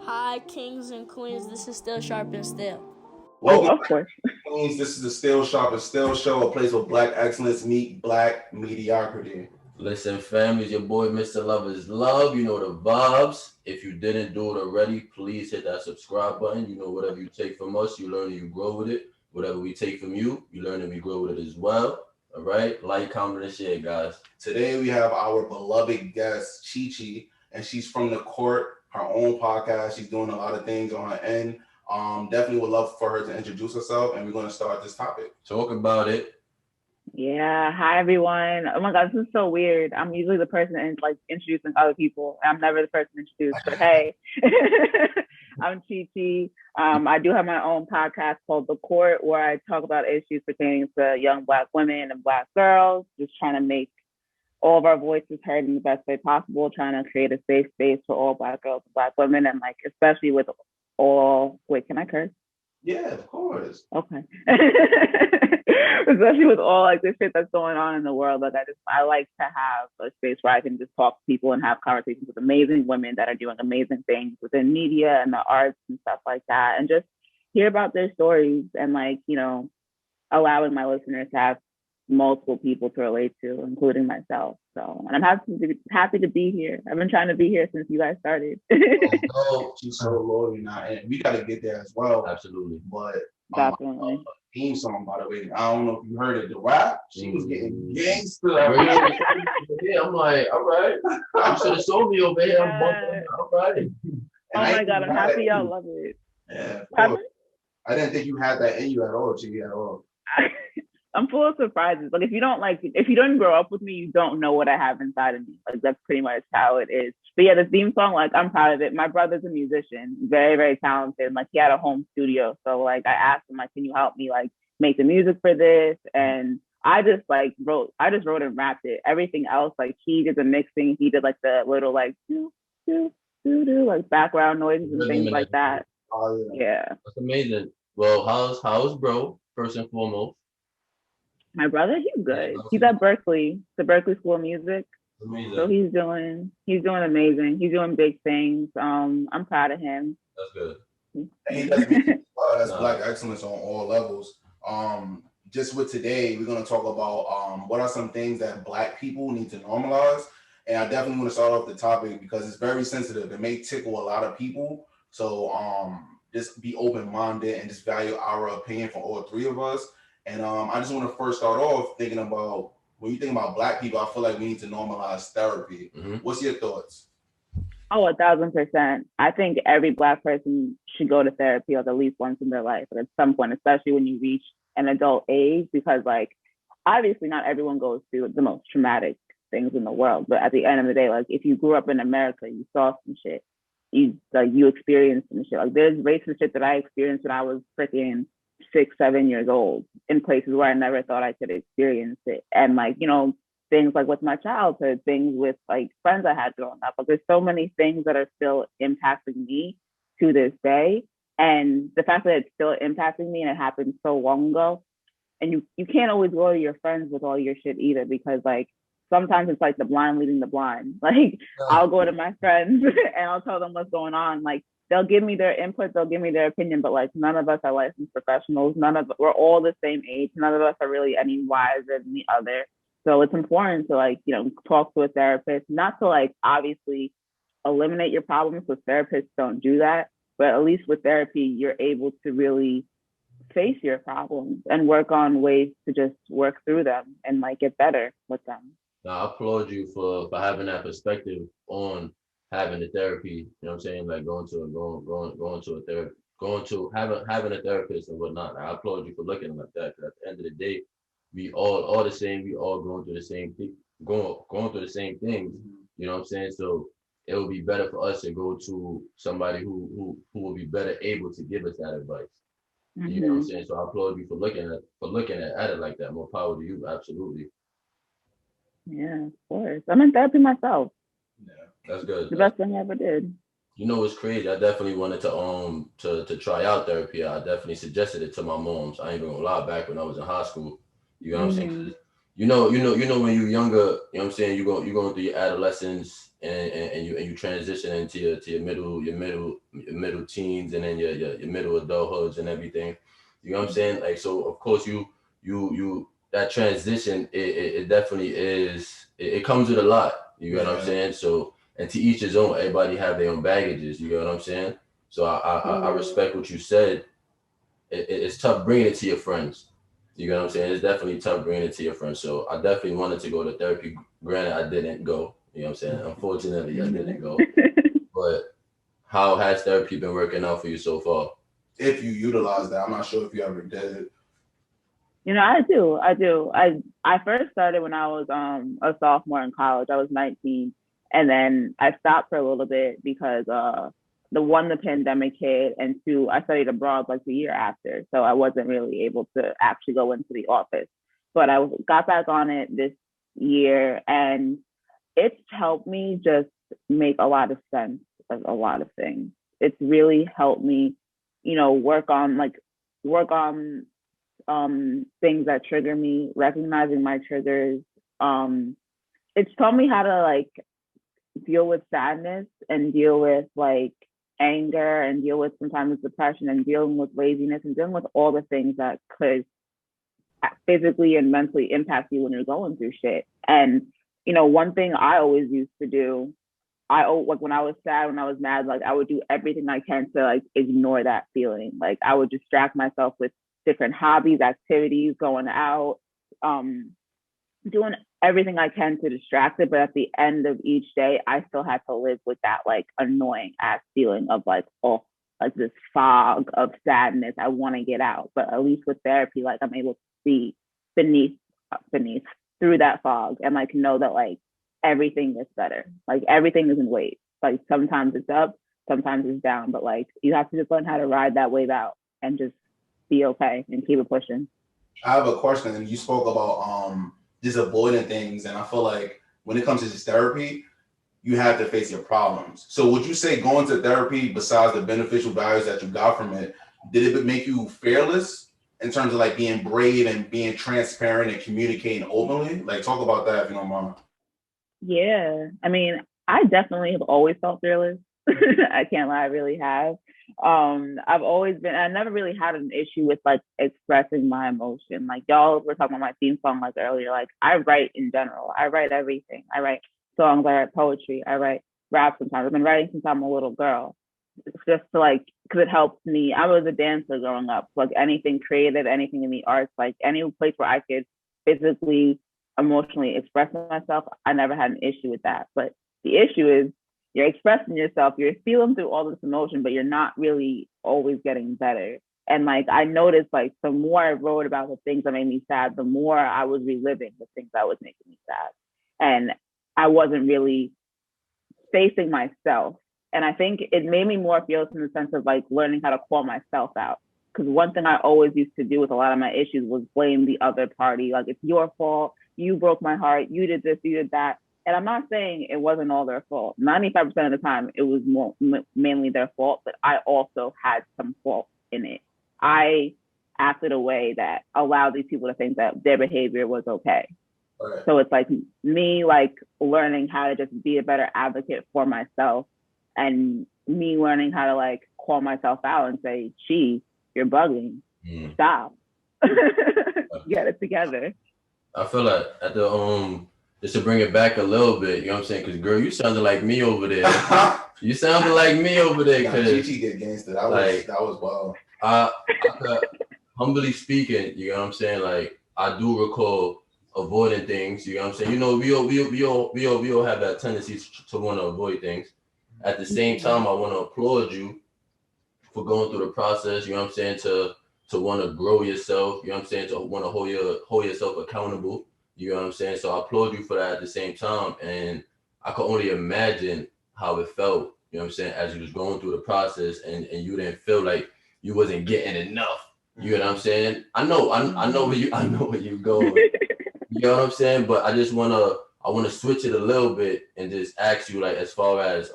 Hi, kings and queens. This is SteelSharpnSteel. Welcome, of course. Queens. This is the SteelSharpnSteel show, a place where Black excellence meet Black mediocrity. Listen, fam, it's your boy, Mr. Lover's Love. You know the vibes. If you didn't do it already, please hit that subscribe button. You know, whatever you take from us, you learn and you grow with it. Whatever we take from you, you learn and we grow with it as well. All right? Like, comment, and share, guys. Today we have our beloved guest, Chi, and she's from the court, her own podcast. She's doing a lot of things on her end. Definitely would love for her to introduce herself, and we're going to start this topic. Talk about it. Yeah. Hi, everyone. Oh my God, this is so weird. I'm usually the person introducing other people. I'm never the person introduced, but hey, I'm Chi. I do have my own podcast called The Court, where I talk about issues pertaining to young Black women and Black girls, just trying to make all of our voices heard in the best way possible, trying to create a safe space for all Black girls and Black women, and especially with all, wait, can I curse? Yeah, of course. Okay. Especially with all this shit that's going on in the world. I like to have a space where I can just talk to people and have conversations with amazing women that are doing amazing things within media and the arts and stuff like that. And just hear about their stories and allowing my listeners to have multiple people to relate to, including myself. So, and I'm happy to be here. I've been trying to be here since you guys started. She's so loyal now, and we got to get there as well. Absolutely. But definitely. Theme song, by the way, I don't know if you heard it. The rap, she was getting gangster. Yeah, I'm like, all right. You should have sold me over here. I'm bumping. All right. Oh my God, I'm happy y'all love it. Yeah, I didn't think you had that in you at all, Chi, at all. I'm full of surprises. If you don't grow up with me, you don't know what I have inside of me. That's pretty much how it is. But yeah, the theme song, I'm proud of it. My brother's a musician, very, very talented. He had a home studio. So I asked him, can you help me make the music for this? And I just wrote and rapped it. Everything else, he did the mixing. He did the little do do do do background noises and things like that. Oh yeah. That's amazing. Well, how's bro, first and foremost? My brother, he's good. He's at Berkeley, the Berkeley School of Music. Amazing. So he's doing amazing. He's doing big things. I'm proud of him. That's good. And he does that's Black excellence on all levels. Just with today, we're going to talk about what are some things that Black people need to normalize. And I definitely want to start off the topic because it's very sensitive. It may tickle a lot of people. So just be open-minded and just value our opinion for all three of us. And I just want to first start off thinking about, when you think about Black people, I feel like we need to normalize therapy. Mm-hmm. What's your thoughts? Oh, 1,000%. I think every Black person should go to therapy at least once in their life, but at some point, especially when you reach an adult age, because obviously not everyone goes through the most traumatic things in the world. But at the end of the day, if you grew up in America, you saw some shit. You experienced some shit. There's racist shit that I experienced when I was freaking 6-7 years old in places where I never thought I could experience it. And things with my childhood, things with friends I had growing up. There's so many things that are still impacting me to this day. And the fact that it's still impacting me and it happened so long ago, and you can't always go to your friends with all your shit either, because sometimes it's the blind leading the blind. I'll go to my friends and I'll tell them what's going on. They'll give me their input, they'll give me their opinion, but none of us are licensed professionals. We're all the same age. None of us are really any wiser than the other. So it's important to talk to a therapist, not to obviously eliminate your problems, because therapists don't do that. But at least with therapy, you're able to really face your problems and work on ways to just work through them and get better with them. Now, I applaud you for having that perspective on having the therapy, you know what I'm saying? Going to a therapy, having a therapist and whatnot. I applaud you for looking like that. Because at the end of the day, we all the same. We all going through the same thing, going through the same things. You know what I'm saying? So it would be better for us to go to somebody who will be better able to give us that advice. Mm-hmm. You know what I'm saying? So I applaud you for looking at it like that. More power to you, absolutely. Yeah, of course. I'm in therapy myself. Yeah, that's good. The best thing I ever did. You know what's crazy? I definitely wanted to try out therapy. I definitely suggested it to my moms. I ain't even gonna lie, back when I was in high school. You know what I'm saying? when you're younger, you know what I'm saying, you're going through your adolescence and you transition into your middle teens and then your middle adulthoods and everything. You know what I'm saying? Like, so of course you that transition, it definitely is, it comes with a lot. You know what I'm saying? So, and to each his own, everybody have their own baggages. You know what I'm saying? So I respect what you said. It's tough bringing it to your friends. You know what I'm saying? It's definitely tough bringing it to your friends. So I definitely wanted to go to therapy. Granted, I didn't go. You know what I'm saying? Unfortunately, I didn't go. But how has therapy been working out for you so far? If you utilize that, I'm not sure if you ever did it. I do. I first started when I was a sophomore in college. I was 19, and then I stopped for a little bit because the pandemic hit, and two, I studied abroad like the year after, so I wasn't really able to actually go into the office. But I got back on it this year, and it's helped me just make a lot of sense of a lot of things. It's really helped me, work on things that trigger me, recognizing my triggers. It's taught me how to like deal with sadness and deal with like anger and deal with sometimes depression and dealing with laziness and dealing with all the things that could physically and mentally impact you when you're going through shit. And one thing I always used to do, like when I was sad, when I was mad, like I would do everything I can to like ignore that feeling. Like I would distract myself with different hobbies, activities, going out, doing everything I can to distract it. But at the end of each day, I still had to live with that like annoying ass feeling of like, oh, like this fog of sadness. I want to get out. But at least with therapy, like I'm able to see beneath through that fog and like know that like everything is better. Like everything is in waves. Like sometimes it's up, sometimes it's down, but like you have to just learn how to ride that wave out and just be okay and keep it pushing. I have a question. You spoke about just avoiding things, and I feel like when it comes to this therapy, you have to face your problems. So would you say going to therapy, besides the beneficial values that you got from it, did it make you fearless in terms of like being brave and being transparent and communicating openly? Like talk about that if you don't mind. Yeah. I mean, I definitely have always felt fearless. I can't lie, I really have. I've always been, I never really had an issue with like expressing my emotion. Like y'all were talking about my theme song like earlier. Like I write in general. I write everything. I write songs, I write poetry, I write rap sometimes. I've been writing since I'm a little girl. It's just to like, because it helps me. I was a dancer growing up. Like anything creative, anything in the arts, like any place where I could physically, emotionally express myself, I never had an issue with that. But the issue is you're expressing yourself, you're feeling through all this emotion, but you're not really always getting better. And like I noticed, like the more I wrote about the things that made me sad, the more I was reliving the things that was making me sad. And I wasn't really facing myself. And I think it made me more fearless in the sense of like learning how to call myself out. Because one thing I always used to do with a lot of my issues was blame the other party. Like, it's your fault. You broke my heart. You did this, you did that. And I'm not saying it wasn't all their fault. 95% of the time, it was mainly their fault, but I also had some fault in it. I acted a way that allowed these people to think that their behavior was okay. Right. So it's like me like learning how to just be a better advocate for myself, and me learning how to like call myself out and say, gee, you're bugging. Stop. Get it together. I feel like at the just to bring it back a little bit, you know what I'm saying? Because girl, you sounded like me over there. You sounded like me over there. Because get gangster. That was wild. I humbly speaking, you know what I'm saying? Like I do recall avoiding things. You know what I'm saying? You know, we all have that tendency to want to avoid things. At the same time, I want to applaud you for going through the process. You know what I'm saying? To want to grow yourself. You know what I'm saying? To want to hold yourself accountable. You know what I'm saying? So I applaud you for that at the same time. And I can only imagine how it felt, you know what I'm saying, as you was going through the process and you didn't feel like you wasn't getting enough. You know what I'm saying? I know where you going. You know what I'm saying? But I just want to switch it a little bit and just ask you, like, as far as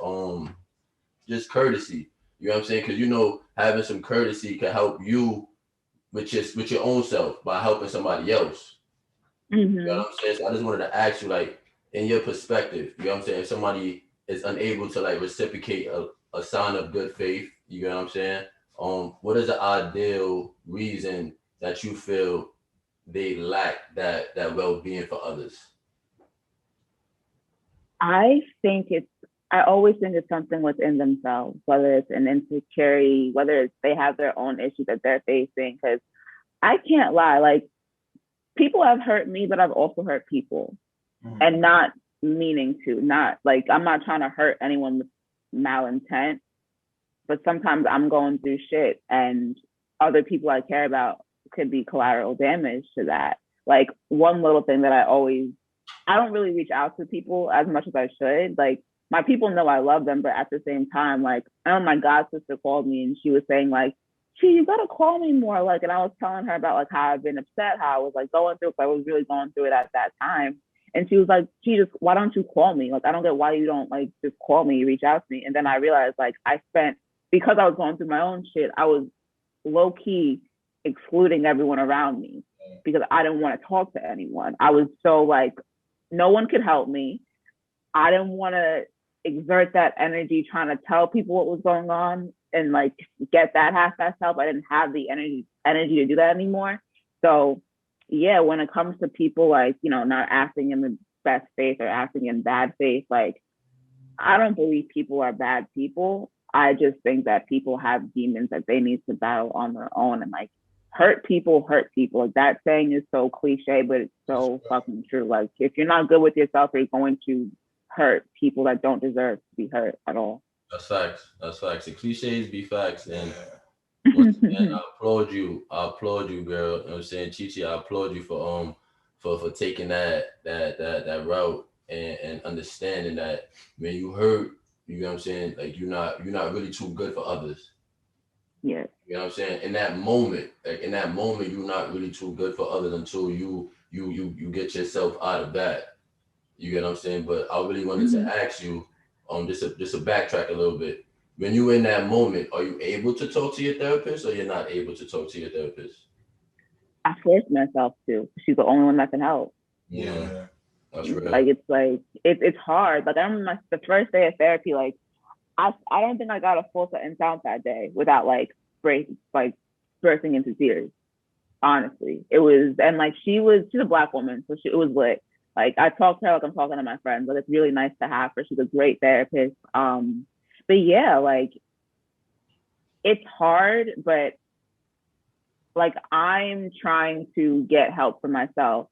just courtesy. You know what I'm saying? Because, you know, having some courtesy can help you with your own self by helping somebody else. You know what I'm saying? So I just wanted to ask you, like, in your perspective, you know what I'm saying? If somebody is unable to like reciprocate a sign of good faith, you know what I'm saying? What is the ideal reason that you feel they lack that well-being for others? I always think it's something within themselves, whether it's an insecurity, whether it's they have their own issues that they're facing. Because I can't lie, like people have hurt me, but I've also hurt people, and not meaning to. Not like I'm not trying to hurt anyone with malintent, but sometimes I'm going through shit, and other people I care about could be collateral damage to that. Like one little thing that I don't really reach out to people as much as I should. Like my people know I love them, but at the same time, like I know my god sister called me and she was saying like, "Gee, you gotta call me more." Like, and I was telling her about like how I've been upset, how I was like going through it. I was really going through it at that time, and she was like, "Gee, just why don't you call me? Like, I don't get why you don't like just call me, reach out to me." And then I realized like because I was going through my own shit, I was low key excluding everyone around me because I didn't want to talk to anyone. I was so like, no one could help me. I didn't want to exert that energy trying to tell people what was going on and like get that half-ass help. I didn't have the energy to do that anymore. So yeah, when it comes to people like, you know, not acting in the best faith or acting in bad faith, like I don't believe people are bad people. I just think that people have demons that they need to battle on their own, and like hurt people. Like that saying is so cliche, but it's so fucking true. Like if you're not good with yourself, you're going to hurt people that don't deserve to be hurt at all. That's facts. The cliches be facts. And once again, I applaud you, girl. You know what I'm saying? Chichi, I applaud you for taking that route and understanding that when you hurt, you know what I'm saying, like you're not really too good for others. Yeah. You know what I'm saying? In that moment, you're not really too good for others until you get yourself out of that. You get what I'm saying? But I really wanted to ask you, just to backtrack a little bit. When you're in that moment, are you able to talk to your therapist, or you're not able to talk to your therapist? I forced myself to. She's the only one that can help. Yeah, that's real. It's hard. Like I remember the first day of therapy, like I don't think I got a full sentence out that day without bursting into tears. Honestly, it was, and like she's a Black woman, so it was lit. Like I talked to her like I'm talking to my friends. Like it's really nice to have her. She's a great therapist. But yeah, like it's hard, but like I'm trying to get help for myself,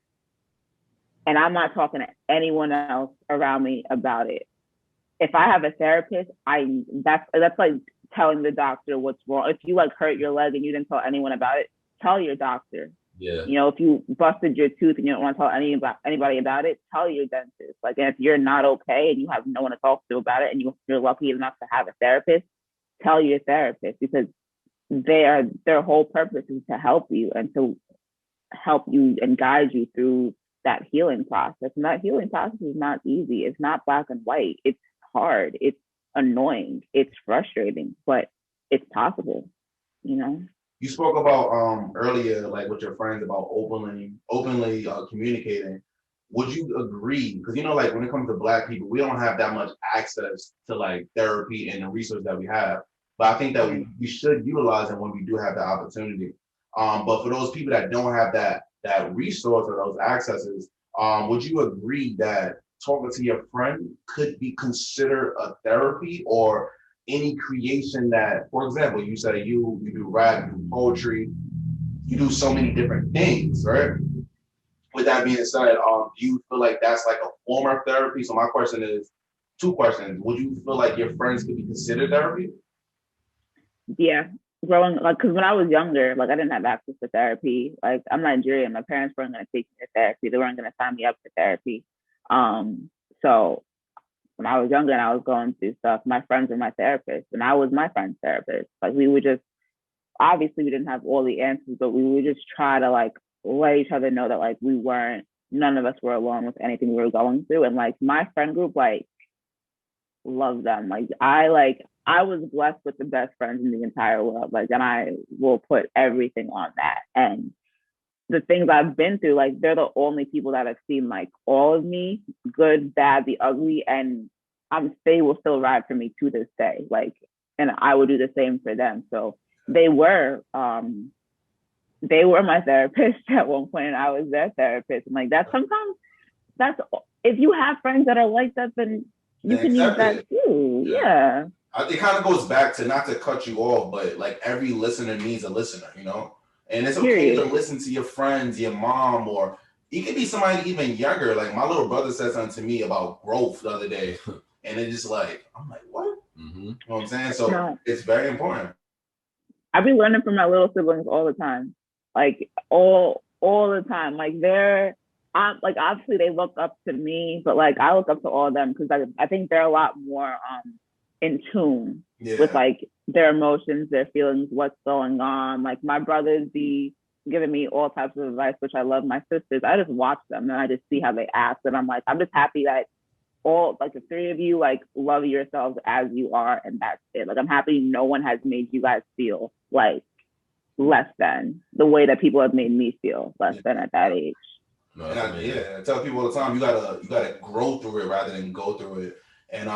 and I'm not talking to anyone else around me about it. If I have a therapist, that's like telling the doctor what's wrong. If you like hurt your leg and you didn't tell anyone about it, tell your doctor. Yeah. You know, if you busted your tooth and you don't want to tell anybody about it, tell your dentist. Like, and if you're not okay and you have no one to talk to about it, and you're lucky enough to have a therapist, tell your therapist, because their whole purpose is to help you and to help you and guide you through that healing process. And that healing process is not easy. It's not black and white. It's hard. It's annoying. It's frustrating, but it's possible, you know? You spoke about earlier, like with your friends, about openly communicating. Would you agree? Because you know, like when it comes to Black people, we don't have that much access to like therapy and the research that we have. But I think that we should utilize it when we do have the opportunity. But for those people that don't have that resource or those accesses, would you agree that talking to your friend could be considered a therapy, or any creation that, for example, you say you do rap, you do poetry, you do so many different things, right? With that being said, do you feel like that's like a form of therapy? So my question is, two questions. Would you feel like your friends could be considered therapy? Yeah. Growing, like, because when I was younger, like I didn't have access to therapy. Like I'm Nigerian, my parents weren't going to take me to therapy. They weren't going to sign me up for therapy. So when I was younger and I was going through stuff, my friends were my therapist, and I was my friend's therapist. Like we would just, obviously we didn't have all the answers, but we would just try to like let each other know that like none of us were alone with anything we were going through. And like my friend group, like love them. Like I was blessed with the best friends in the entire world. Like, and I will put everything on that. And the things I've been through, like they're the only people that have seen like all of me, good, bad, the ugly, and they will still ride for me to this day. Like, and I would do the same for them. So they were my therapist at one point, and I was their therapist. And like that's sometimes that's if you have friends that are like that, then you can use that too. Yeah. It kind of goes back to, not to cut you off, but like every listener needs a listener, you know? And it's okay to listen to your friends, your mom, or it could be somebody even younger. Like my little brother said something to me about growth the other day. And it's just like, I'm like, what? Mm-hmm. You know what I'm saying? So it's very important. I be learning from my little siblings all the time. Like all the time. Like like obviously they look up to me, but like I look up to all of them because I think they're a lot more in tune with like their emotions, their feelings, what's going on. Like my brothers be giving me all types of advice, which I love. My sisters, I just watch them and I just see how they act, and I'm like, I'm just happy that all like the three of you like love yourselves as you are, and that's it. Like I'm happy no one has made you guys feel like less than the way that people have made me feel less than at that age. And I tell people all the time, you gotta grow through it rather than go through it. And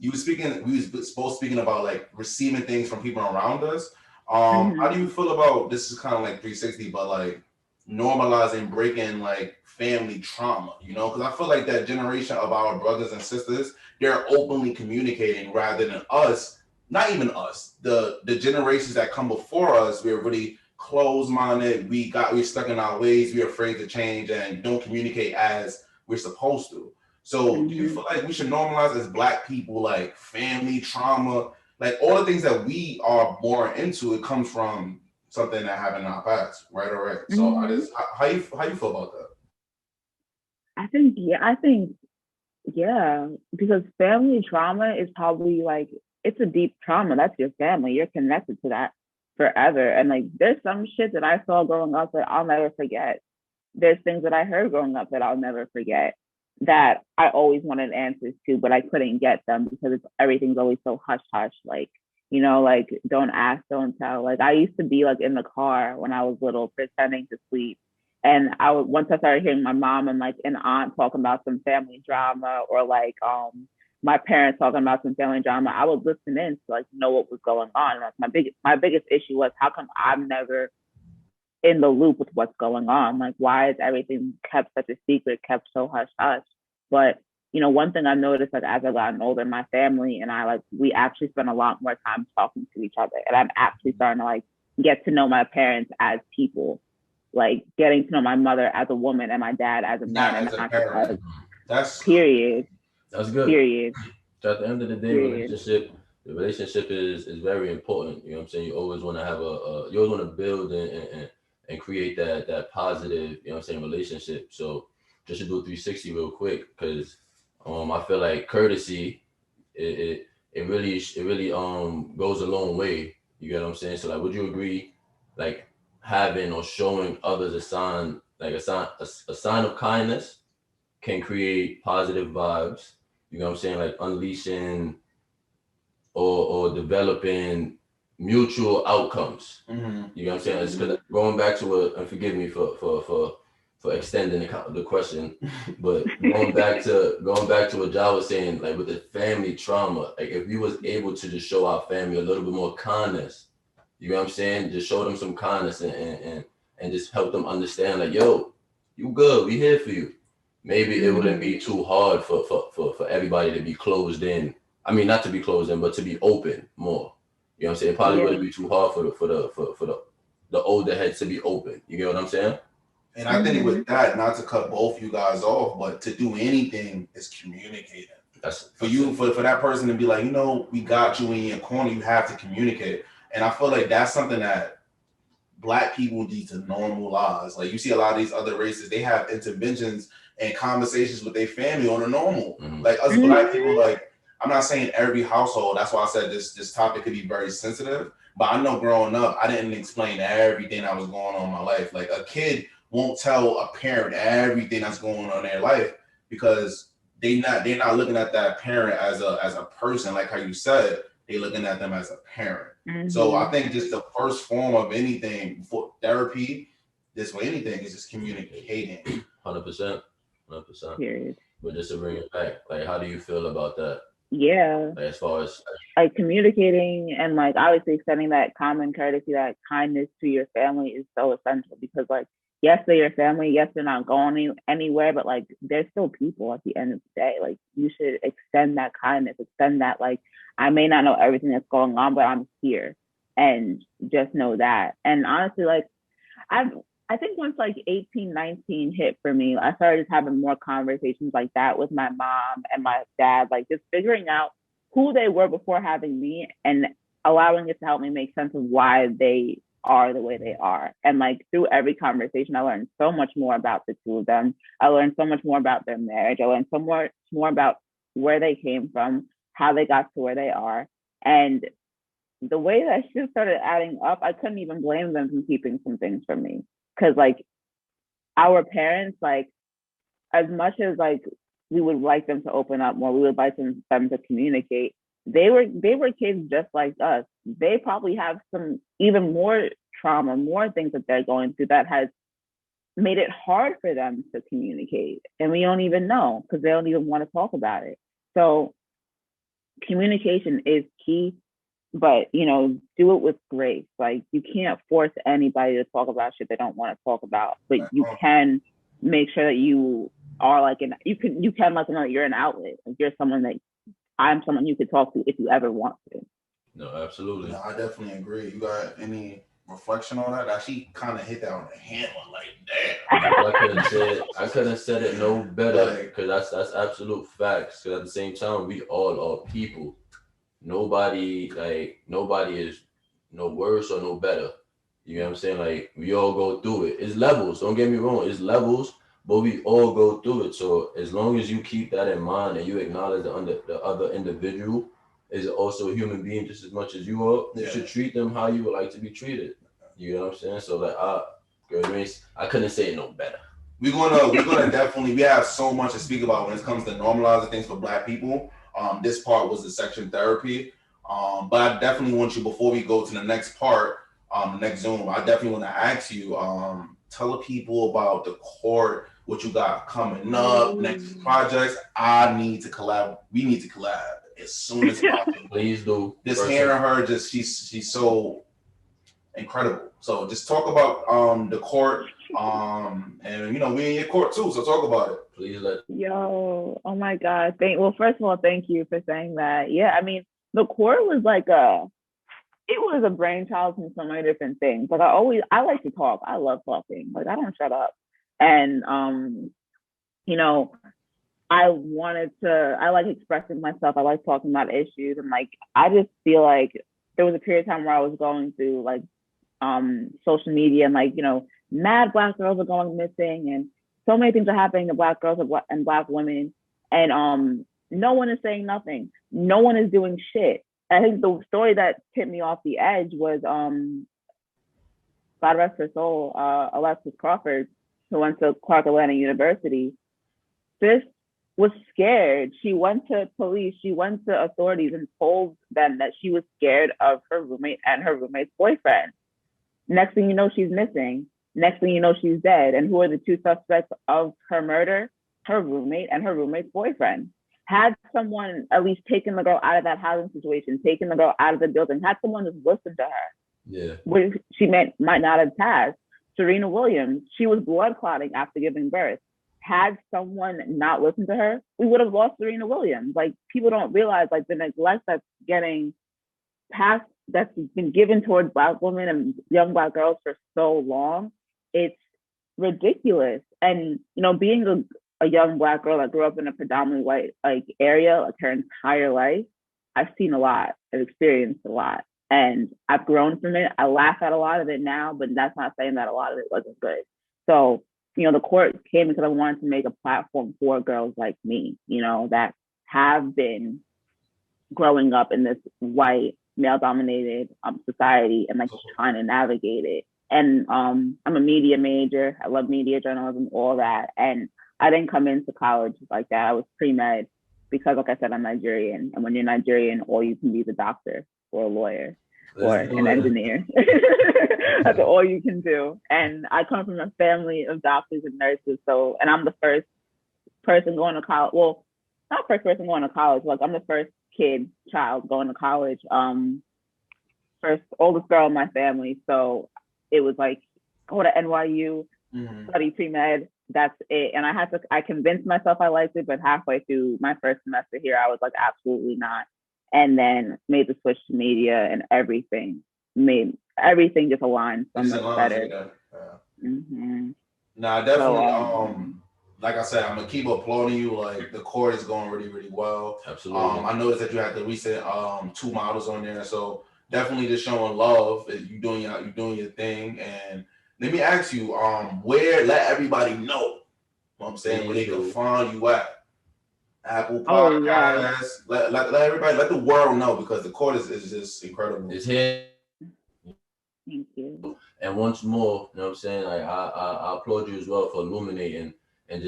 we was both speaking about like receiving things from people around us. How do you feel about, this is kind of like 360, but like normalizing breaking like family trauma, you know? Because I feel like that generation of our brothers and sisters, they're openly communicating rather than us, not even us, the generations that come before us. We're really closed-minded, we're stuck in our ways, we're afraid to change and don't communicate as we're supposed to. So do you feel like we should normalize as Black people, like family trauma, like all the things that we are born into, it comes from something that happened in our past, right or right? So how you feel about that? I think, because family trauma is probably like, it's a deep trauma. That's your family. You're connected to that forever. And like, there's some shit that I saw growing up that I'll never forget. There's things that I heard growing up that I'll never forget, that I always wanted answers to, but I couldn't get them because everything's always so hush hush. Like, you know, like don't ask, don't tell. Like I used to be like in the car when I was little, pretending to sleep. And once I started hearing my mom and like an aunt talking about some family drama, or like my parents talking about some family drama, I would listen in to like know what was going on. Like my biggest issue was, how come I'm never in the loop with what's going on? Like, why is everything kept such a secret, kept so hush hush? But you know, one thing I noticed, like as I've gotten older, my family and I, like, we actually spend a lot more time talking to each other, and I'm actually starting to like get to know my parents as people, like getting to know my mother as a woman and my dad as a man, and not just that's period. That's good. Period. So at the end of the day, the relationship is very important. You know what I'm saying? You always want to have you always want to build and create that positive, you know what I'm saying, relationship. So just to do a 360 real quick, because I feel like courtesy, it really goes a long way. You get what I'm saying? So like, would you agree, like having or showing others a sign of kindness can create positive vibes? You know what I'm saying? Like unleashing or developing mutual outcomes. You know what I'm saying? It's because going back to and forgive me for extending the question, but going back to what Jah was saying, like with the family trauma, like if we was able to just show our family a little bit more kindness, you know what I'm saying? Just show them some kindness and just help them understand, like, yo, you good, we here for you. Maybe it wouldn't be too hard for everybody to be closed in. I mean, not to be closed in, but to be open more. You know what I'm saying? It probably wouldn't be too hard for the older heads to be open. You get what I'm saying? And I think with that, not to cut both you guys off, but to do anything is communicating. That's for that person to be like, you know, we got you in your corner. You have to communicate. And I feel like that's something that Black people need to normalize. Like you see a lot of these other races, they have interventions and conversations with their family on a normal. Like us Black people, like, I'm not saying every household. That's why I said this topic could be very sensitive. But I know growing up, I didn't explain everything that was going on in my life. Like a kid won't tell a parent everything that's going on in their life because they're not looking at that parent as a person, like how you said, they're looking at them as a parent. So I think just the first form of anything for therapy this way. Anything is just communicating. 100%. 100%. Period. But just to bring it back, like, how do you feel about that? Yeah. Like, as far as like communicating and like obviously extending that common courtesy, that kindness to your family is so essential because like, yes, they're your family. Yes, they're not going anywhere, but like they're still people at the end of the day. Like you should extend that kindness, extend that like, I may not know everything that's going on, but I'm here and just know that. And honestly, like I think once like 18, 19 hit for me, I started just having more conversations like that with my mom and my dad, like just figuring out who they were before having me and allowing it to help me make sense of why they are the way they are. And like through every conversation, I learned so much more about the two of them. I learned so much more about their marriage. I learned so much more about where they came from, how they got to where they are. And the way that shit started adding up, I couldn't even blame them for keeping some things from me. Cause like our parents, like as much as like we would like them to open up more, we would like them to communicate. They were kids just like us. They probably have some even more trauma, more things that they're going through that has made it hard for them to communicate. And we don't even know because they don't even want to talk about it. So communication is key, but you know, do it with grace. Like you can't force anybody to talk about shit they don't want to talk about, but you can make sure that you are like you can let them know that you're an outlet. Like you're someone that I'm someone you could talk to if you ever want to. No, absolutely. No, I definitely agree. You got any reflection on that? She kind of hit that on the hand. Like, damn. I couldn't have said it no better because that's absolute facts. Because at the same time, we all are people. Nobody is no worse or no better. You know what I'm saying? Like we all go through it. It's levels. Don't get me wrong. It's levels, but we all go through it. So as long as you keep that in mind and you acknowledge the other individual is also a human being just as much as you are, you should treat them how you would like to be treated. You know what I'm saying? So like, I couldn't say it no better. We're gonna definitely. We have so much to speak about when it comes to normalizing things for Black people. This part was the section therapy. But I definitely want you, before we go to the next part, the next Zoom, I definitely want to ask you, tell the people about the court, what you got coming up, next projects. I need to collab. We need to collab as soon as possible. Please do. Just hearing her, she's so incredible. So just talk about the court, and you know we in your court too. So talk about it. Please Yo, oh my God. First of all, thank you for saying that. Yeah, I mean, the court was like it was a brainchild from so many different things. Like I like to talk. I love talking. Like I don't shut up. And you know, I like expressing myself. I like talking about issues. And like I just feel like there was a period of time where I was going through like social media and like, you know, mad Black girls are going missing and so many things are happening to Black girls and Black women. And no one is saying nothing. No one is doing shit. I think the story that tipped me off the edge was God rest her soul, Alexis Crawford, who went to Clark Atlanta University. Sis was scared. She went to police, she went to authorities and told them that she was scared of her roommate and her roommate's boyfriend. Next thing you know, she's missing. Next thing you know, she's dead. And who are the two suspects of her murder? Her roommate and her roommate's boyfriend. Had someone at least taken the girl out of that housing situation, taken the girl out of the building, had someone just listened to her, which she might not have passed. Serena Williams, she was blood clotting after giving birth. Had someone not listened to her, we would have lost Serena Williams. Like people don't realize like the neglect that's getting passed, that's been given towards Black women and young Black girls for so long. It's ridiculous. And you know, being a young Black girl that grew up in a predominantly white like area like her entire life, I've seen a lot, I've experienced a lot, and I've grown from it. I laugh at a lot of it now, but that's not saying that a lot of it wasn't good. So, you know, the court came because I wanted to make a platform for girls like me, you know, that have been growing up in this white male-dominated society and like trying to navigate it. And I'm a media major. I love media journalism, all that. And I didn't come into college like that. I was pre-med because, like I said, I'm Nigerian. And when you're Nigerian, all you can be is a doctor or a lawyer. or an engineer. That's all you can do. And I come from a family of doctors and nurses. So, and I'm the first person going to college. Well, not first person going to college. Like, I'm the first child going to college. First oldest girl in my family. So it was like, go to NYU, study pre-med. That's it. And I convinced myself I liked it, but halfway through my first semester here, I was like, absolutely not. And then made the switch to media, and everything just aligned so much better. Nah, definitely. Like I said, I'm gonna keep applauding you. Like, the court is going really, really well. Absolutely. I noticed that you had the recent 2 models on there, so definitely just showing love. You doing your thing. And let me ask you, let everybody know. What I'm saying, where they can find you at. Apple Podcasts. Let everybody, let the world know, because the court is just incredible. It's here. Thank you. And once more, you know what I'm saying? Like, I applaud you as well for illuminating and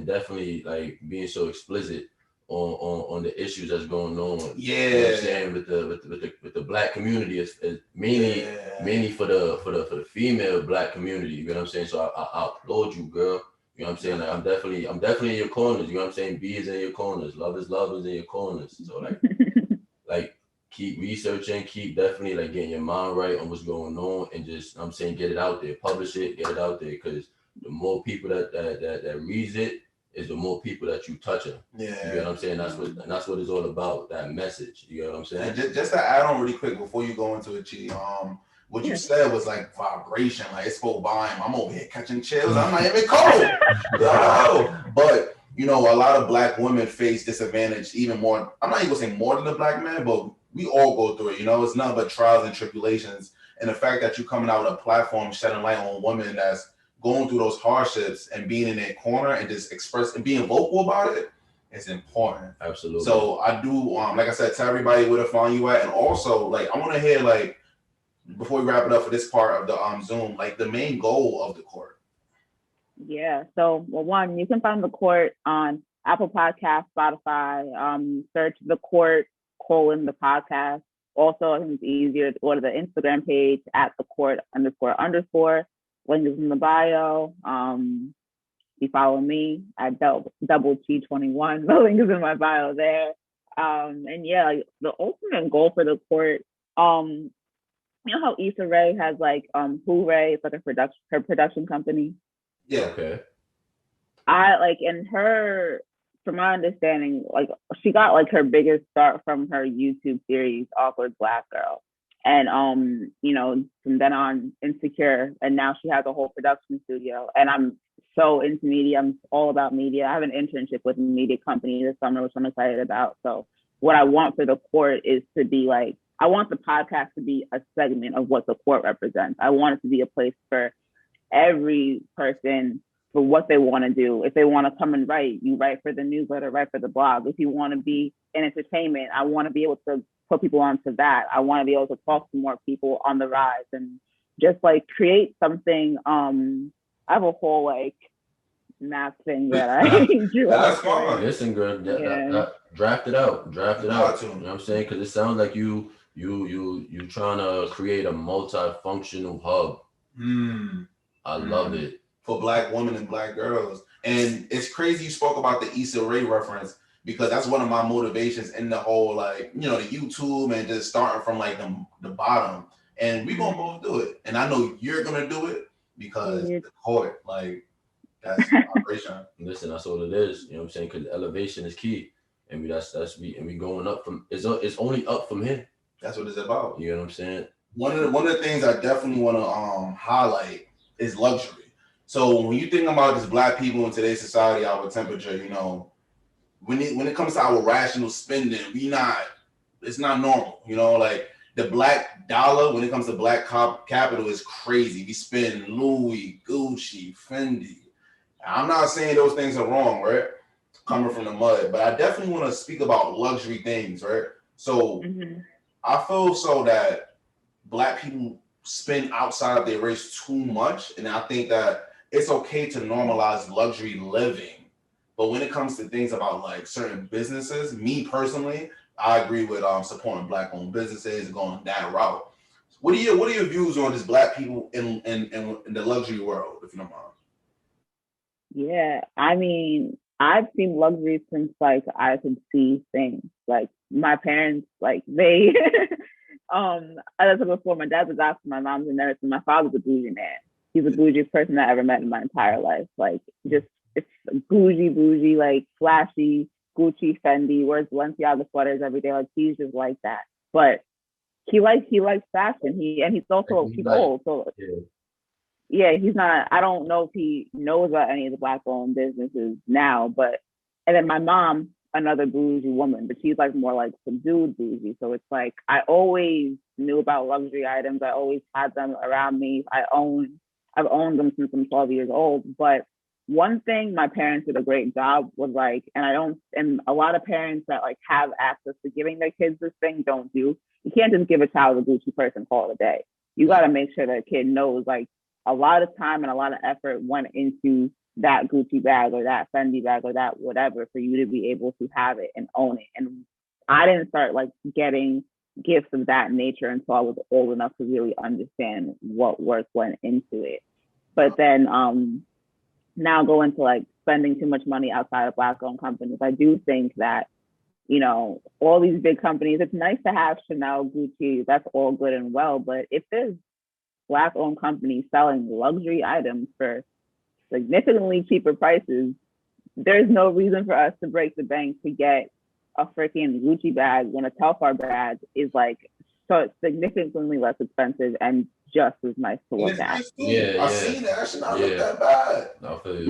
definitely like being so explicit on the issues that's going on. Yeah. You know what I'm saying? With the Black community, is mainly for the female Black community. You know what I'm saying? So I applaud you, girl. You know what I'm saying? Like, I'm definitely in your corners. You know what I'm saying? B is in your corners. Love is in your corners. So like keep researching, keep definitely like getting your mind right on what's going on, and just, I'm saying, get it out there, publish it, get it out there, because the more people that reads it is the more people that you touching. Yeah. You know what I'm saying? That's what it's all about, that message. You know what I'm saying? And just to add on really quick before you go into it, Chi, what you said was like vibration, like it spoke volume. I'm over here catching chills. I'm not even cold. But a lot of Black women face disadvantage even more. I'm not even gonna say more than the Black man, but we all go through it. It's nothing but trials and tribulations. And the fact that you're coming out with a platform shedding light on women that's going through those hardships and being in their corner and just express and being vocal about it is important. Absolutely. So I do, like I said, tell everybody where to find you at, and also like I want to hear, like, before we wrap it up for this part of the Zoom, like the main goal of the court. Yeah. So, well, one, you can find the court on Apple Podcast, Spotify. Search the court : the podcast. Also, I think it's easier to go to the Instagram page at the court __. Link is in the bio. You follow me at double T21. The link is in my bio there. And yeah, the ultimate goal for the court, you know how Issa Rae has like Hooray, it's like her production company. Yeah. Okay. From my understanding, like she got like her biggest start from her YouTube series Awkward Black Girl, and from then on Insecure, and now she has a whole production studio. And I'm so into media. I'm all about media. I have an internship with a media company this summer, which I'm excited about. So what I want for the court is to be like, I want the podcast to be a segment of what the court represents. I want it to be a place for every person for what they want to do. If they want to come and write, you write for the newsletter, write for the blog. If you want to be in entertainment, I want to be able to put people onto that. I want to be able to talk to more people on the rise and just like create something. I have a whole like map thing that I drew. That's fine. Listen, girl, draft it out. You know what I'm saying? Because it sounds like you trying to create a multifunctional hub. I love it. For Black women and Black girls. And it's crazy you spoke about the Issa Rae reference, because that's one of my motivations in the whole, like, the YouTube and just starting from like the bottom. And we're going to both do it. And I know you're going to do it because the court, like, that's operation. Listen, that's all it is. You know what I'm saying? Because elevation is key. And we going up from, it's only up from here. That's what it's about. You know what I'm saying? One of the things I definitely want to highlight is luxury. So when you think about just Black people in today's society, our temperature, when it comes to our rational spending, it's not normal. Like the Black dollar, when it comes to Black capital, is crazy. We spend Louis, Gucci, Fendi. I'm not saying those things are wrong, right? Coming from the mud, but I definitely want to speak about luxury things, right? So I feel so that Black people spend outside of their race too much, and I think that it's okay to normalize luxury living. But when it comes to things about like certain businesses, me personally, I agree with supporting Black-owned businesses and going that route. What are your views on just Black people in the luxury world, if you don't mind? Yeah, I mean, I've seen luxury since like I could see things. Like my parents, like they, as I said before, my dad's a doctor, my mom's a nurse, and my father's a bougie man. He's the bougiest person I ever met in my entire life. Like just it's bougie, like flashy, Gucci, Fendi, wears Balenciaga sweaters every day. Like he's just like that. But he likes fashion. He's also he's old, so yeah, he's not. I don't know if he knows about any of the Black-owned businesses now, but and then my mom, another bougie woman, but she's like more like subdued bougie. So it's like I always knew about luxury items. I always had them around me. I've owned them since I'm 12 years old. But one thing my parents did a great job was like, and a lot of parents that like have access to giving their kids this thing don't do. You can't just give a child a Gucci purse and call it a day. You got to make sure that kid knows like a lot of time and a lot of effort went into that Gucci bag or that Fendi bag or that whatever for you to be able to have it and own it. And I didn't start like getting gifts of that nature until I was old enough to really understand what work went into it. But then now going to like spending too much money outside of Black-owned companies, I do think that, you know, all these big companies, it's nice to have Chanel, Gucci, that's all good and well. But if there's Black-owned companies selling luxury items for significantly cheaper prices, there's no reason for us to break the bank to get a freaking Gucci bag when a Telfar bag is like so significantly less expensive and just as nice to look at. Yeah, I've seen that. That should not look that bad.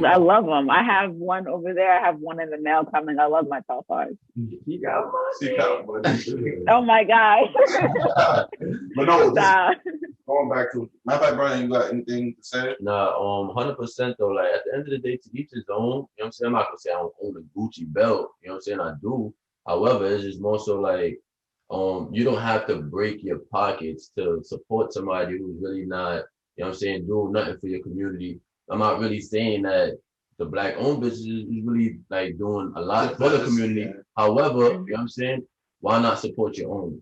I love them. I have one over there. I have one in the mail coming. I love my Telfars. You got money. Oh my God. But no, going back to my bad, brother, you got anything to say? Nah, 100% though. Like at the end of the day, to each his own. You know what I'm saying? I'm not gonna say I don't own a Gucci belt. You know what I'm saying? I do. However, it's just more so like, you don't have to break your pockets to support somebody who's really not, you know what I'm saying, doing nothing for your community. I'm not really saying that the Black-owned business is really like doing a lot for the community. Yeah. However, you know what I'm saying, why not support your own?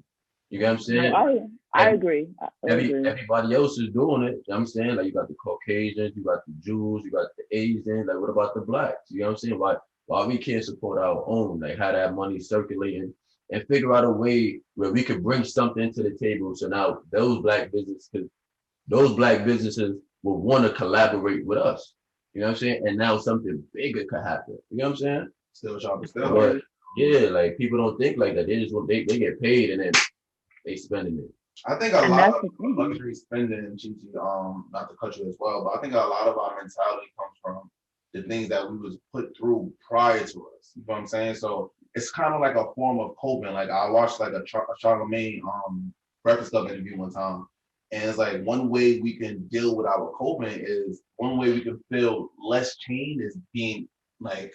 You get what I'm saying? I agree. Everybody else is doing it. You know what I'm saying? Like you got the Caucasians, you got the Jews, you got the Asians. Like what about the Blacks? You know what I'm saying? Why we can't support our own? Like have that money circulating and figure out a way where we could bring something to the table. So now those black businesses will want to collaborate with us. You know what I'm saying? And now something bigger could happen. You know what I'm saying? Still shopping, still. But yeah, like people don't think like that. They just want they get paid and then they spending it. I think a lot of luxury spending, Gigi, not to cut you as well, but I think a lot of our mentality comes from the things that we was put through prior to us. You know what I'm saying? So it's kind of like a form of coping. Like I watched like a Charlemagne Breakfast Club interview one time, and it's like one way we can deal with our coping is one way we can feel less chained is being like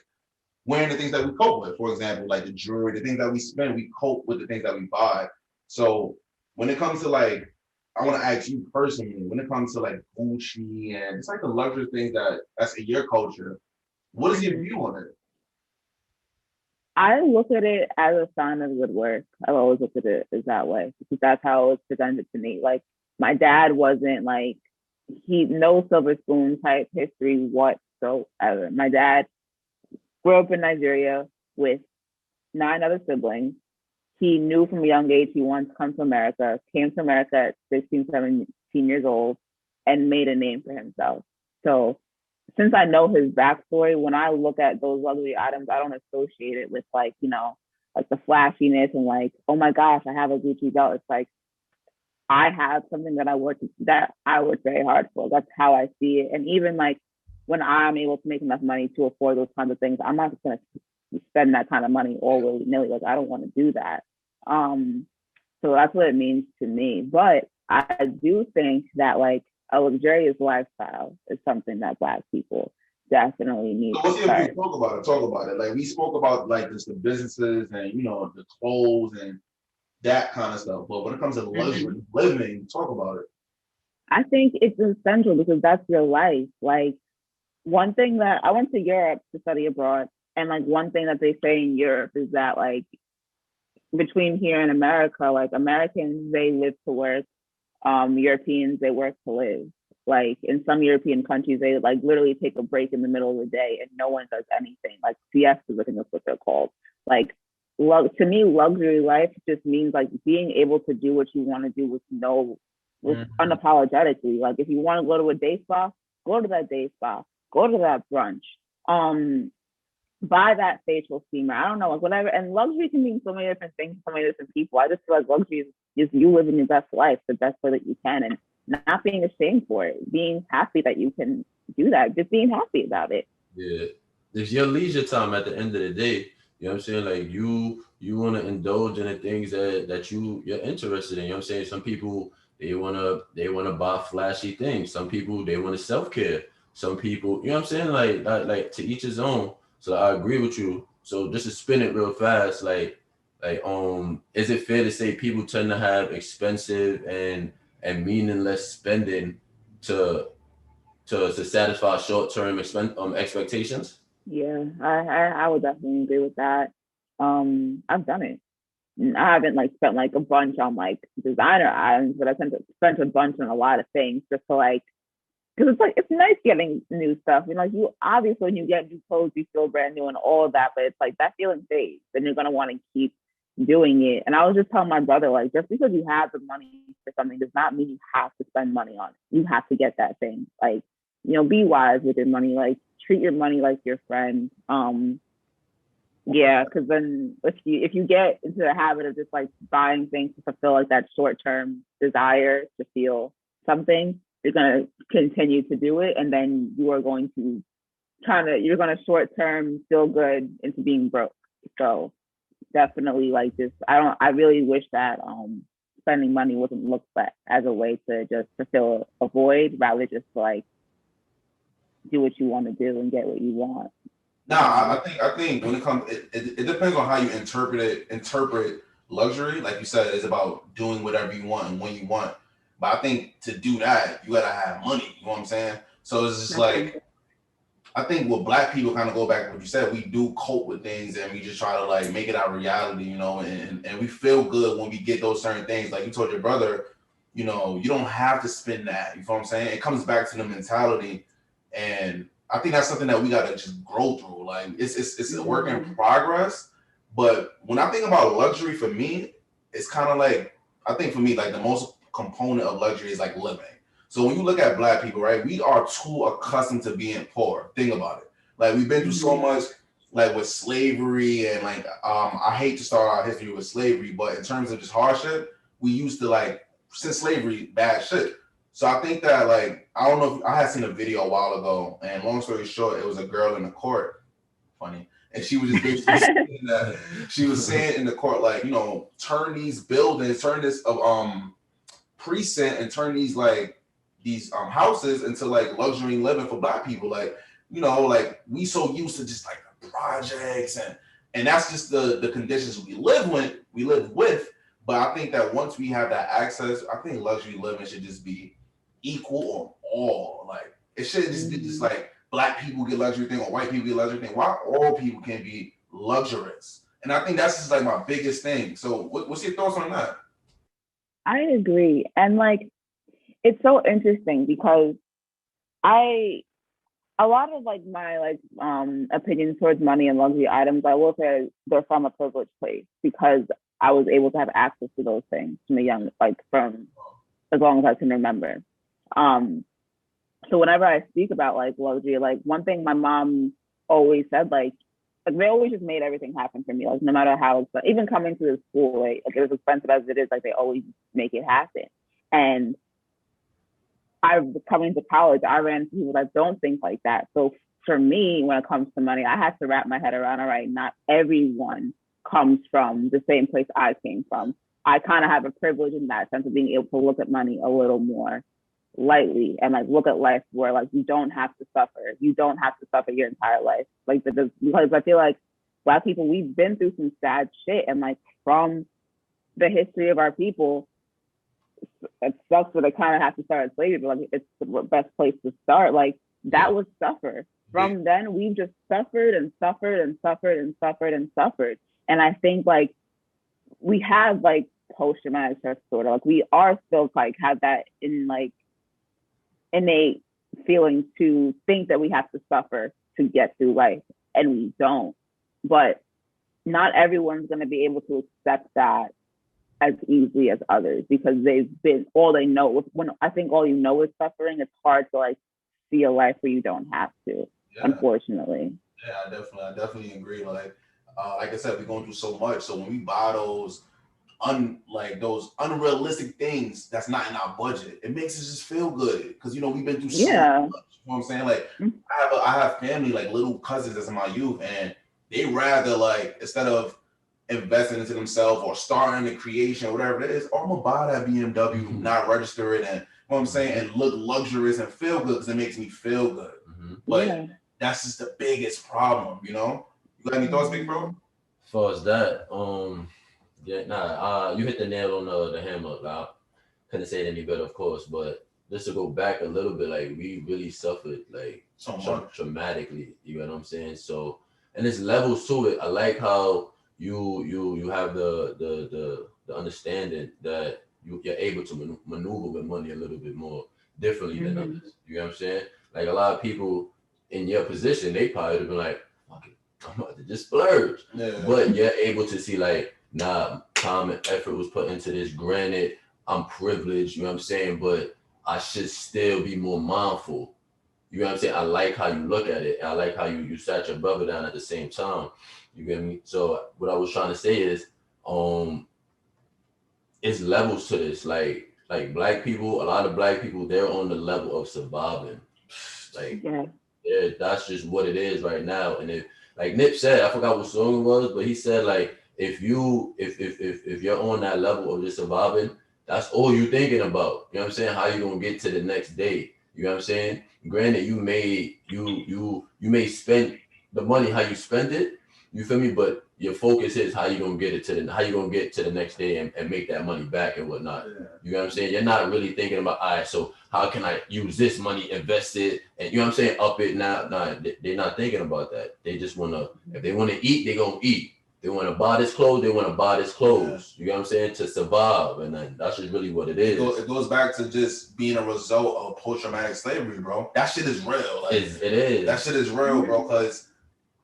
wearing the things that we cope with. For example, like the jewelry, the things that we spend, we cope with the things that we buy. So when it comes to like, I want to ask you personally, when it comes to like Gucci and it's like the luxury things that's in your culture, what is your view on it? I look at it as a sign of good work. I've always looked at it as that way because that's how it was presented to me. Like my dad wasn't like, no silver spoon type history whatsoever. My dad grew up in Nigeria with 9 other siblings. He knew from a young age he wanted to come to America, came to America at 16, 17 years old, and made a name for himself. So since I know his backstory, when I look at those luxury items, I don't associate it with like, you know, like the flashiness and like, oh my gosh, I have a Gucci belt. It's like, I have something that I worked very hard for. That's how I see it. And even like when I'm able to make enough money to afford those kinds of things, I'm not just going to spend that kind of money all willy-nilly. Like I don't want to do that. So that's what it means to me. But I do think that like a luxurious lifestyle is something that Black people definitely need to start. Talk about it. Like we spoke about like just the businesses and you know the clothes and that kind of stuff. But when it comes to luxury living, talk about it. I think it's essential because that's your life. Like one thing that I went to Europe to study abroad, and like one thing that they say in Europe is that like between here and America, like Americans, they live to work. Europeans, they work to live. Like in some European countries, they like literally take a break in the middle of the day and no one does anything. Like siestas, I think that's what they're called. Like to me, luxury life just means like being able to do what you want to do with unapologetically. Like if you want to go to a day spa, go to that day spa, go to that brunch, buy that facial steamer. I don't know, like whatever. And luxury can mean so many different things, so many different people. I just feel like luxury is you living your best life, the best way that you can, and not being ashamed for it, being happy that you can do that, just being happy about it. Yeah. It's your leisure time at the end of the day. You know what I'm saying? Like you want to indulge in the things that you're interested in. You know what I'm saying? Some people they wanna buy flashy things. Some people they want to self-care. Some people, you know what I'm saying? Like to each his own. So I agree with you. So just to spin it real fast, is it fair to say people tend to have expensive and meaningless spending to satisfy short-term expectations? Yeah, I would definitely agree with that. I've done it. I haven't like spent like a bunch on like designer items, but I tend to spend a bunch on a lot of things just to like, because it's like it's nice getting new stuff. You know, like you obviously when you get new clothes, you feel brand new and all of that, but it's like that feeling fades, then you're gonna want to keep doing it. And I was just telling my brother, like, just because you have the money for something does not mean you have to spend money on it. You have to get that thing. Like, you know, be wise with your money. Like, treat your money like your friend. Yeah, because then if you get into the habit of just like buying things to fulfill like that short-term desire to feel something, you're gonna continue to do it, and then you're gonna short-term feel good into being broke. So definitely like just I really wish that spending money wasn't looked at as a way to just fulfill a void, rather just like do what you want to do and get what you want. Nah, I think when it comes, it depends on how you interpret luxury. Like you said, it's about doing whatever you want and when you want. But I think to do that, you gotta have money. You know what I'm saying? So it's just like, I think with Black people, kind of go back to what you said, we do cope with things and we just try to like make it our reality, you know, and we feel good when we get those certain things. Like you told your brother, you know, you don't have to spend that. You know what I'm saying? It comes back to the mentality, and I think that's something that we gotta just grow through. Like it's a work in progress. But when I think about luxury, for me, it's kind of like, I think for me, like the most component of luxury is like living. So when you look at Black people, right, we are too accustomed to being poor. Think about it. Like we've been through so much, like with slavery and like I hate to start our history with slavery, but in terms of just hardship, we used to like since slavery bad shit. So I think that like I don't know if I had seen a video a while ago, and long story short, it was a girl in the court, funny, and she was just basically saying that she was saying in the court like, you know, turn these buildings, turn this precinct, and turn these houses into like luxury living for Black people. Like, you know, like we so used to just like the projects and that's just the conditions we live with. But I think that once we have that access, I think luxury living should just be equal on all. Like it should just be just like Black people get luxury thing or white people get luxury thing. Why all people can't be luxurious? And I think that's just like my biggest thing. So what's your thoughts on that? I agree. And like it's so interesting because a lot of like my like opinions towards money and luxury items, I will say they're from a privileged place because I was able to have access to those things from from as long as I can remember. So whenever I speak about like luxury, like one thing my mom always said, like they always just made everything happen for me. Like no matter how, even coming to the school, like it was expensive as it is, like they always make it happen. And coming to college, I ran into people that don't think like that. So for me, when it comes to money, I had to wrap my head around, all right, not everyone comes from the same place I came from. I kind of have a privilege in that sense of being able to look at money a little more lightly and like look at life where like you don't have to suffer. You don't have to suffer your entire life. Like because I feel like Black people, we've been through some sad shit, and like from the history of our people, it sucks that I kind of have to start at slavery, but like it's the best place to start. Like that was suffer. From then we've just suffered and suffered and suffered and suffered and suffered. And I think like we have like post-traumatic stress disorder. Like we are still like have that in like innate feeling to think that we have to suffer to get through life, and we don't. But not everyone's going to be able to accept that as easily as others because they've been all they know. When I think all you know is suffering, it's hard to like see a life where you don't have to. Yeah. Unfortunately. Yeah, I definitely agree. Like I said, we're going through so much. So when we buy those those unrealistic things that's not in our budget, it makes us just feel good because you know we've been through so much. You know what I'm saying? Like I have family, like little cousins that's in my youth, and they rather like instead of investing into themselves or starting a creation or whatever it is, I'm gonna buy that BMW, not register it, and you know what I'm saying, and look luxurious and feel good because it makes me feel good. But that's just the biggest problem, you know. You got any thoughts, big bro? As far as that, you hit the nail on the hammer. I couldn't say it any better, of course, but just to go back a little bit, like we really suffered like so traumatically. You know what I'm saying? So, and there's levels to it. I like how you have the understanding that you're able to maneuver with money a little bit more differently than others. You know what I'm saying? Like a lot of people in your position, they probably would have been like, fuck it, I'm about to just splurge. Yeah. But you're able to see like, nah, time and effort was put into this. Granted, I'm privileged, you know what I'm saying? But I should still be more mindful. You know what I'm saying? I like how you look at it. I like how you sat your brother down at the same time. You get me? So what I was trying to say is, it's levels to this. Like black people, a lot of black people, they're on the level of surviving. Like, that's just what it is right now. And if, like Nip said, I forgot what song it was, but he said like, if you're on that level of just surviving, that's all you're thinking about. You know what I'm saying? How you gonna get to the next day? You know what I'm saying? Granted, you may spend the money how you spend it. You feel me? But your focus is how you gonna get to the next day and make that money back and whatnot. Yeah. You know what I'm saying? You're not really thinking about, all right, so how can I use this money, invest it, and you know what I'm saying, up it now. Nah, they're not thinking about that. They just wanna, if they wanna eat, they gonna eat. They wanna buy this clothes, they wanna buy this clothes. You know what I'm saying? To survive, and then that's just really what it is. It goes back to just being a result of post-traumatic slavery, bro. That shit is real. Like, it is. That shit is real, bro, because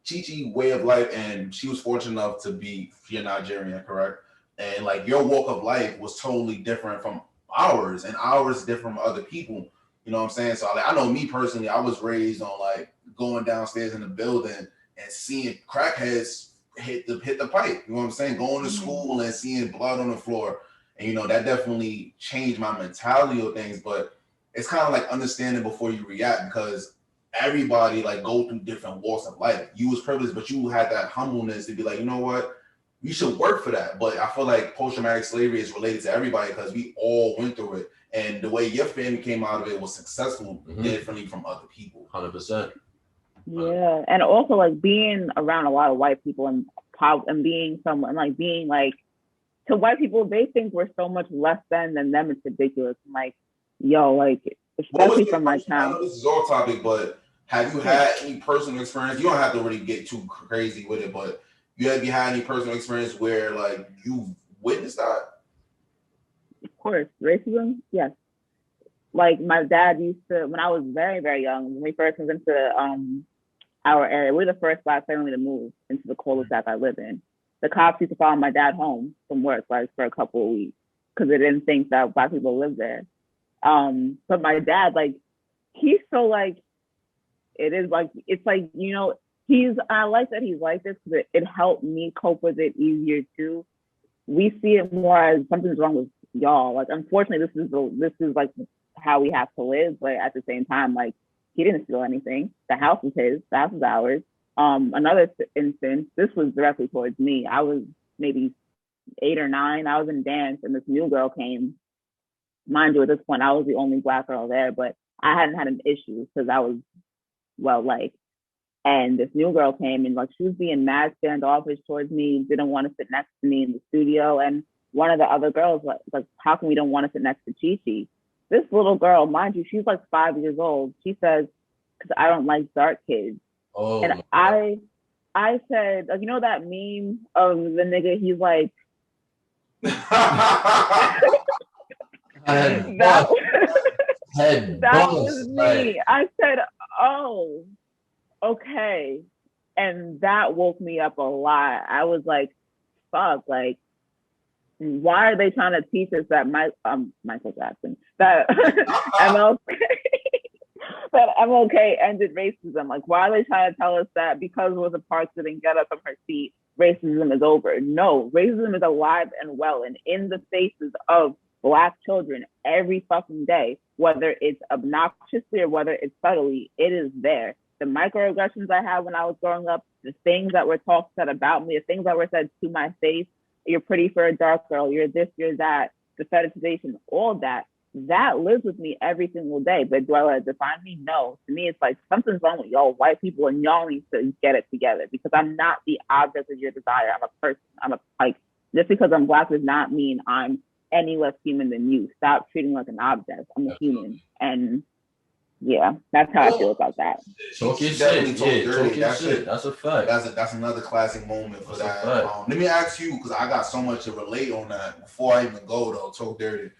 Chi way of life, and she was fortunate enough to be, you're Nigerian, correct? And like your walk of life was totally different from ours, and ours different from other people. You know what I'm saying? So like, I know me personally, I was raised on like going downstairs in the building and seeing crackheads hit the pipe. You know what I'm saying? Going to school and seeing blood on the floor, and you know that definitely changed my mentality of things. But it's kind of like understanding before you react, because everybody like go through different walks of life. You was privileged, but you had that humbleness to be like, you know what, you should work for that. But I feel like post-traumatic slavery is related to everybody because we all went through it, and the way your family came out of it was successful differently from other people. 100%. Yeah, and also like being around a lot of white people and being someone like being like, to white people, they think we're so much less than them. It's ridiculous. I'm like, yo, like, especially from my town. I know this is all topic, but have you had any personal experience? You don't have to really get too crazy with it, but have you had any personal experience where like you witnessed that? Of course, racism. Yes. Like my dad used to, when I was very, very young, when we first moved into our area, we're the first Black family to move into the cul-de-sac I live in. The cops used to follow my dad home from work like for a couple of weeks because they didn't think that Black people lived there. But my dad, like, he's so like, it is like, it's like, you know, I like that he's like this because it helped me cope with it easier too. We see it more as something's wrong with y'all. Like, unfortunately, this is like how we have to live. But at the same time, like, he didn't steal anything. The house was his. The house was ours. Another instance, this was directly towards me. I was maybe 8 or 9. I was in dance, and this new girl came. Mind you, at this point, I was the only Black girl there, but I hadn't had an issue because I was well-liked. And this new girl came, and like she was being mad standoffish towards me, didn't want to sit next to me in the studio. And one of the other girls was like, how come we don't want to sit next to Chi? This little girl, mind you, she's like 5 years old. She says, because I don't like dark kids. Oh, and I said, like, you know that meme of the nigga, he's like, That was me. I said, oh, okay. And that woke me up a lot. I was like, fuck, like, why are they trying to teach us that Michael Jackson, that MLK, that MLK ended racism? Like, why are they trying to tell us that because Rosa Parks didn't get up from her seat, racism is over? No, racism is alive and well and in the faces of Black children every fucking day, whether it's obnoxiously or whether it's subtly, it is there. The microaggressions I had when I was growing up, the things that were said about me, the things that were said to my face, you're pretty for a dark girl, you're this, you're that, the fetishization, all that lives with me every single day. But do I let it define me? No. To me, it's like something's wrong with y'all white people and y'all need to get it together because I'm not the object of your desire. I'm a person. Just because I'm Black does not mean I'm any less human than you. Stop treating me like an object. I'm a human. And yeah, that's how I feel about that. Talk your shit. That's a fact. That's another classic moment for that. Let me ask you, because I got so much to relate on that. Before I even go though, talk dirty.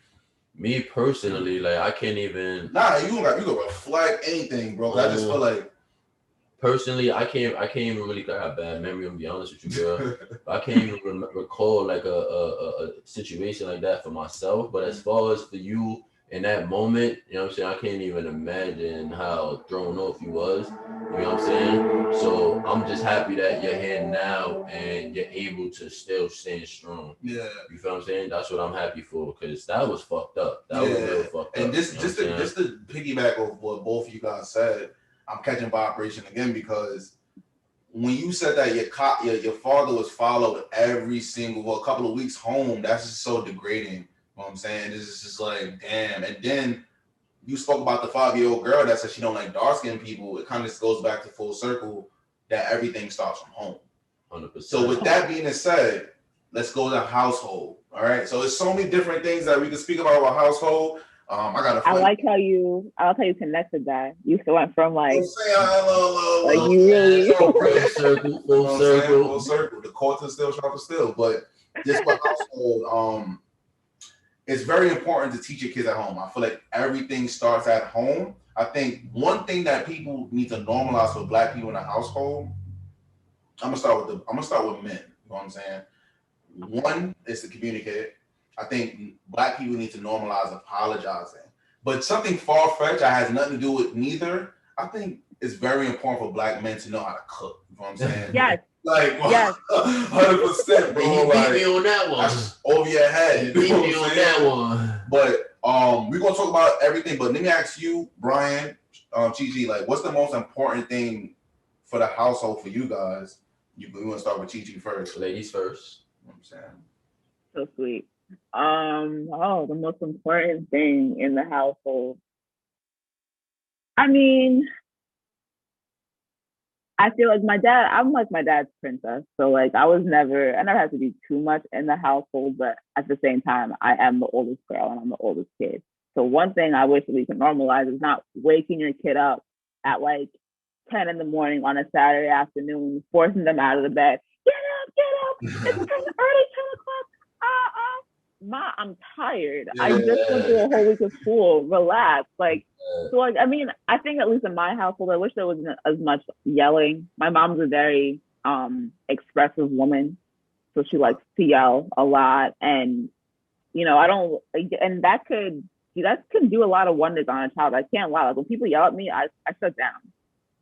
Me personally, like I can't even. Nah, you can reflect anything, bro. I just feel like. Personally, I can't even really have bad memory. I'm gonna be honest with you, girl. I can't even recall like a situation like that for myself. But as far as for you in that moment, you know what I'm saying? I can't even imagine how thrown off you was. You know what I'm saying? So I'm just happy that you're here now and you're able to still stand strong. Yeah. You feel what I'm saying? That's what I'm happy for, because that was fucked up. That was real fucked up. And just to piggyback off what both of you guys said, I'm catching vibration again because when you said that your father was followed every single couple of weeks home, that's just so degrading. You know what I'm saying? This is just like, damn. And then you spoke about the 5-year-old girl that said she don't like dark-skinned people. It kind of just goes back to full circle that everything starts from home. 100%. So with that being said, let's go to household. All right. So there's so many different things that we can speak about household. I like how you connected that. You went from like you really full circle. The core to still sharp still, but just for household, it's very important to teach your kids at home. I feel like everything starts at home. I think one thing that people need to normalize for Black people in the household. I'm gonna start with men. You know what I'm saying? One is to communicate. I think Black people need to normalize apologizing. But something far-fetched that has nothing to do with neither, I think it's very important for Black men to know how to cook. You know what I'm saying? Yes. Like, 100%, bro. He beat me on that one. Over your head. He beat me on that one. But we're going to talk about everything. But let me ask you, Brian, Chi-Chi, like, what's the most important thing for the household for you guys? We want to start with Chi-Chi first. Ladies first. You know what I'm saying? So sweet. The most important thing in the household. I mean, I feel like I'm like my dad's princess. So like I never had to do too much in the household, but at the same time, I am the oldest girl and I'm the oldest kid. So one thing I wish that we could normalize is not waking your kid up at like 10 in the morning on a Saturday afternoon, forcing them out of the bed. Get up. It's early 10 o'clock. Ma, I'm tired. Yeah. I just went through a whole week of school. Relax. So I mean, I think at least in my household, I wish there wasn't as much yelling. My mom's a very expressive woman. So she likes to yell a lot. And, and that could do a lot of wonders on a child. I can't lie. Like when people yell at me, I shut down.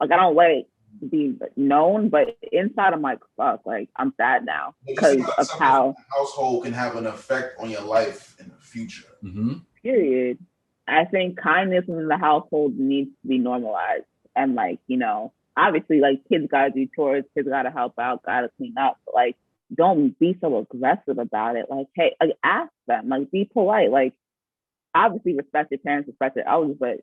Like I don't let it be known, but inside I'm like, fuck, like I'm sad now because of how household can have an effect on your life in the future. Mm-hmm. Period. I think kindness in the household needs to be normalized, and obviously, like kids gotta do chores, kids gotta help out, gotta clean up, but like don't be so aggressive about it. Like, hey, ask them, like be polite, like obviously respect your parents, respect your elders, but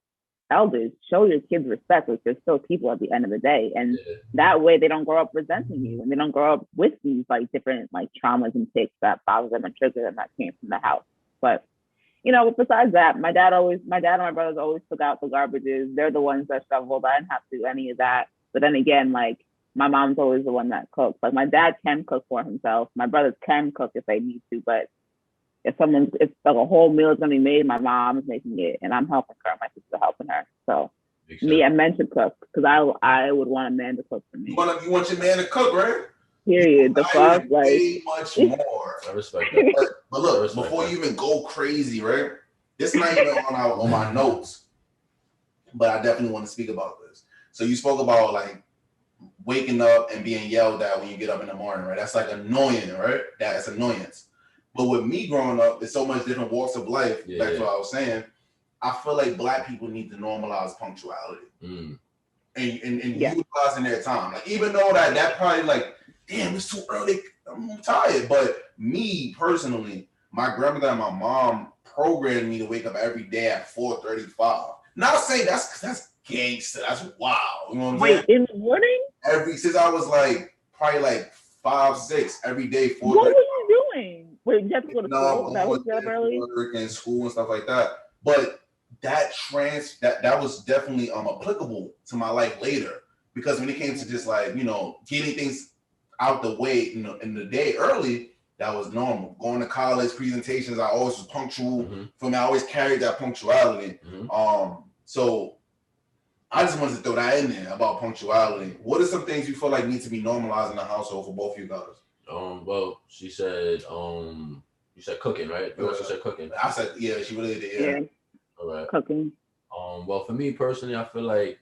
elders, show your kids respect, because they're still people at the end of the day. And that way they don't grow up resenting you and they don't grow up with these like different like traumas and tics that bother them and trigger them that came from the house. But besides that, my dad and my brothers always took out the garbages. They're the ones that shoveled. I didn't have to do any of that. But then again, like my mom's always the one that cooks. Like my dad can cook for himself. My brothers can cook if they need to, but if like a whole meal is gonna be made, my mom is making it, and I'm helping her. My sister helping her. So me, I'm meant to cook because I would want a man to cook for me. You want your man to cook, right? Period. The fuck, like way much more. I respect that. But look, before you even go crazy, right? This is not even on my notes, but I definitely want to speak about this. So you spoke about like waking up and being yelled at when you get up in the morning, right? That's like annoying, right? That's annoyance. But with me growing up, there's so much different walks of life. Back to what I was saying, I feel like Black people need to normalize punctuality and utilizing their time. Like even though that probably like, damn, it's too early. I'm tired. But me personally, my grandmother and my mom programmed me to wake up every day at 4:35. Not saying that's gangster. That's wild. You know what I'm saying? Wait, in the morning? Since I was like probably like 5, 6 every day. 4:35. What were you doing? Wait, you have to go to school? That was early? Work and school and stuff like that. But that was definitely applicable to my life later, because when it came to just like, you know, getting things out the way in the day early, that was normal. Going to college presentations, I always was punctual. For me, I always carried that punctuality. So I just wanted to throw that in there about punctuality. What are some things you feel like need to be normalized in the household for both of you guys? Well, she said, you said cooking, right? You also said cooking. I said, yeah, she really did. Yeah. All right. Cooking. Well, for me personally, I feel like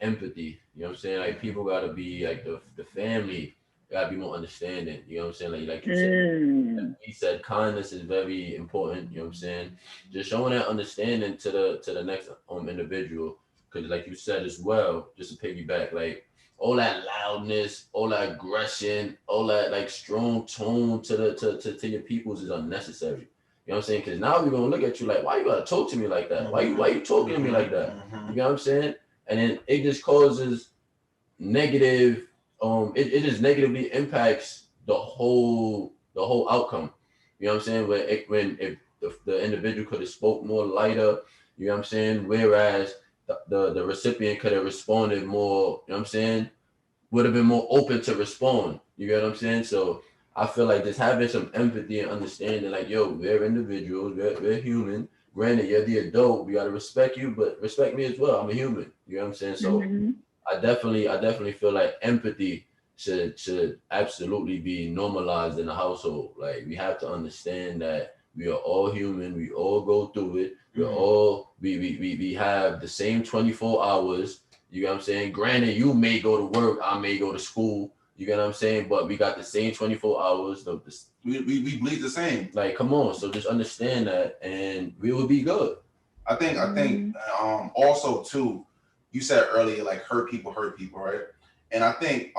empathy. You know what I'm saying? Like people gotta be like the family gotta be more understanding. You know what I'm saying? Like you said, like he said, kindness is very important. You know what I'm saying? Just showing that understanding to the next individual. Because like you said as well, just to piggyback, like all that loudness, all that aggression, all that like strong tone to your peoples is unnecessary. You know what I'm saying? Because now we're gonna look at you like, why you gotta talk to me like that? Why you talking to me like that? You know what I'm saying? And then it just causes negative. It just negatively impacts the whole outcome. You know what I'm saying? If the individual could have spoke more lighter, you know what I'm saying? Whereas the recipient could have responded more, you know what I'm saying? Would have been more open to respond. You get what I'm saying? So I feel like just having some empathy and understanding, like, yo, we're individuals, we're human. Granted, you're the adult, we gotta respect you, but respect me as well. I'm a human. You know what I'm saying? So I definitely feel like empathy should absolutely be normalized in the household. Like we have to understand that we are all human. We all go through it. We have the same 24 hours. You know what I'm saying? Granted, you may go to work, I may go to school. You get what I'm saying? But we got the same 24 hours. We bleed the same. Like, come on. So just understand that, and we will be good. I think also too, you said earlier, like hurt people, right? And I think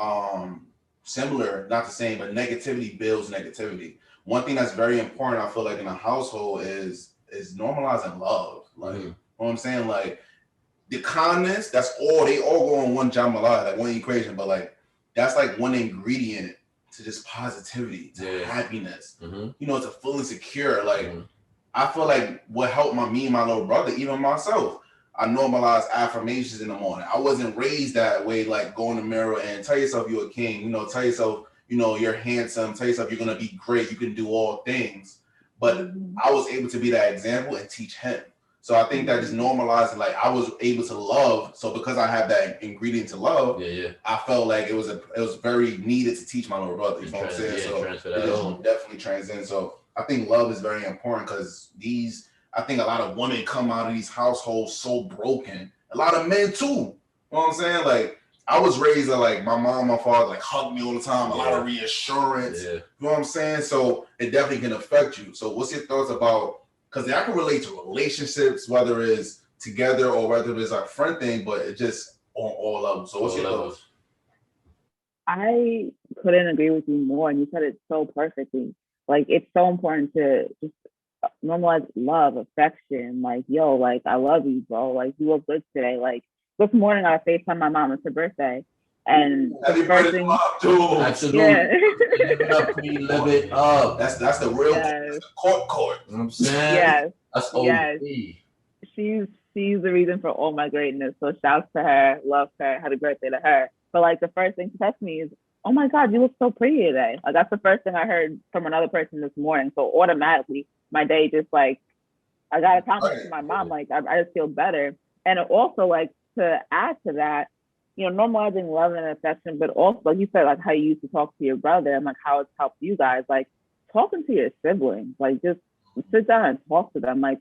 similar, not the same, but negativity builds negativity. One thing that's very important, I feel like in a household is normalizing love. Like, you know what I'm saying? Like the kindness, they all go on one jambalaya, like one equation, but like that's like one ingredient to just positivity, to happiness. You know, to feeling secure. Like I feel like what helped me and my little brother, even myself, I normalized affirmations in the morning. I wasn't raised that way, like go in the mirror and tell yourself you're a king, you know, tell yourself, you know, you're handsome, tell yourself you're gonna be great, you can do all things. But I was able to be that example and teach him. So I think that just normalized, like I was able to love. So because I have that ingredient to love, I felt like it was very needed to teach my little brother. You know what I'm saying? So it just definitely transcends. So I think love is very important because I think a lot of women come out of these households so broken. A lot of men too. You know what I'm saying? Like I was raised like my mom, my father like hug me all the time, a lot of reassurance. You know what I'm saying? So it definitely can affect you. So what's your thoughts about, because I can relate to relationships, whether it's together or whether it's a friend thing, but it just on all levels. So what's your thoughts? I couldn't agree with you more. And you said it so perfectly. Like, it's so important to just normalize love, affection. Like, yo, like, I love you, bro. Like, you look good today. Like, this morning I FaceTime my mom. It's her birthday. And happy birthday to mom, too. Absolutely. Live it up. That's the real court. You know what I'm saying? That's OD. She's the reason for all my greatness. So shouts to her, love her, happy birthday to her. But like the first thing she texts me is, oh my God, you look so pretty today. Like that's the first thing I heard from another person this morning. So automatically my day just like, I got a compliment from my mom. Like I just feel better. And also like to add to that, normalizing love and affection, but also like you said, like how you used to talk to your brother and like how it's helped you guys, like talking to your siblings, like just sit down and talk to them. Like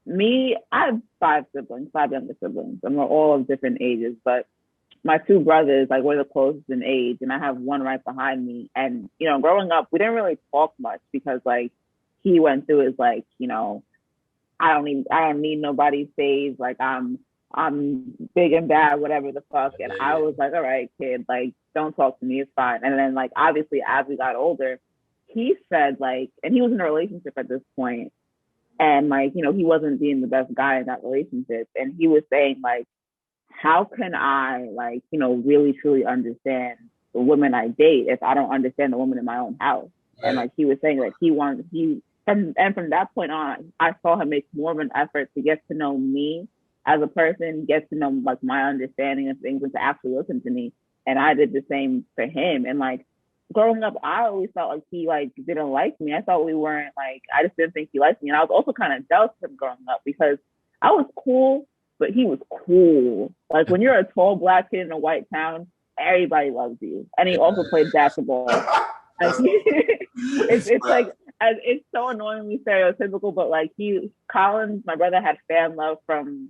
me, I have five younger siblings, and we're all of different ages, but my two brothers, like we're the closest in age, and I have one right behind me. And growing up, we didn't really talk much because like he went through his like, I don't need nobody's phase. Like I'm big and bad, whatever the fuck. And I was like, all right, kid, like don't talk to me, it's fine. And then like obviously as we got older, he said like, and he was in a relationship at this point, and like he wasn't being the best guy in that relationship, and he was saying like, how can I like really truly understand the women I date if I don't understand the woman in my own house? Right. And like he was saying like from that point on, I saw him make more of an effort to get to know me as a person, get to know like my understanding of things, and to actually listen to me. And I did the same for him. And like growing up, I always felt like he like didn't like me. I thought we weren't like, I just didn't think he liked me. And I was also kind of jealous of him growing up because I was cool, but he was cool. Like when you're a tall Black kid in a white town, everybody loves you. And he also played basketball. Like, it's like, it's so annoyingly stereotypical, but like Collins, my brother, had fan love from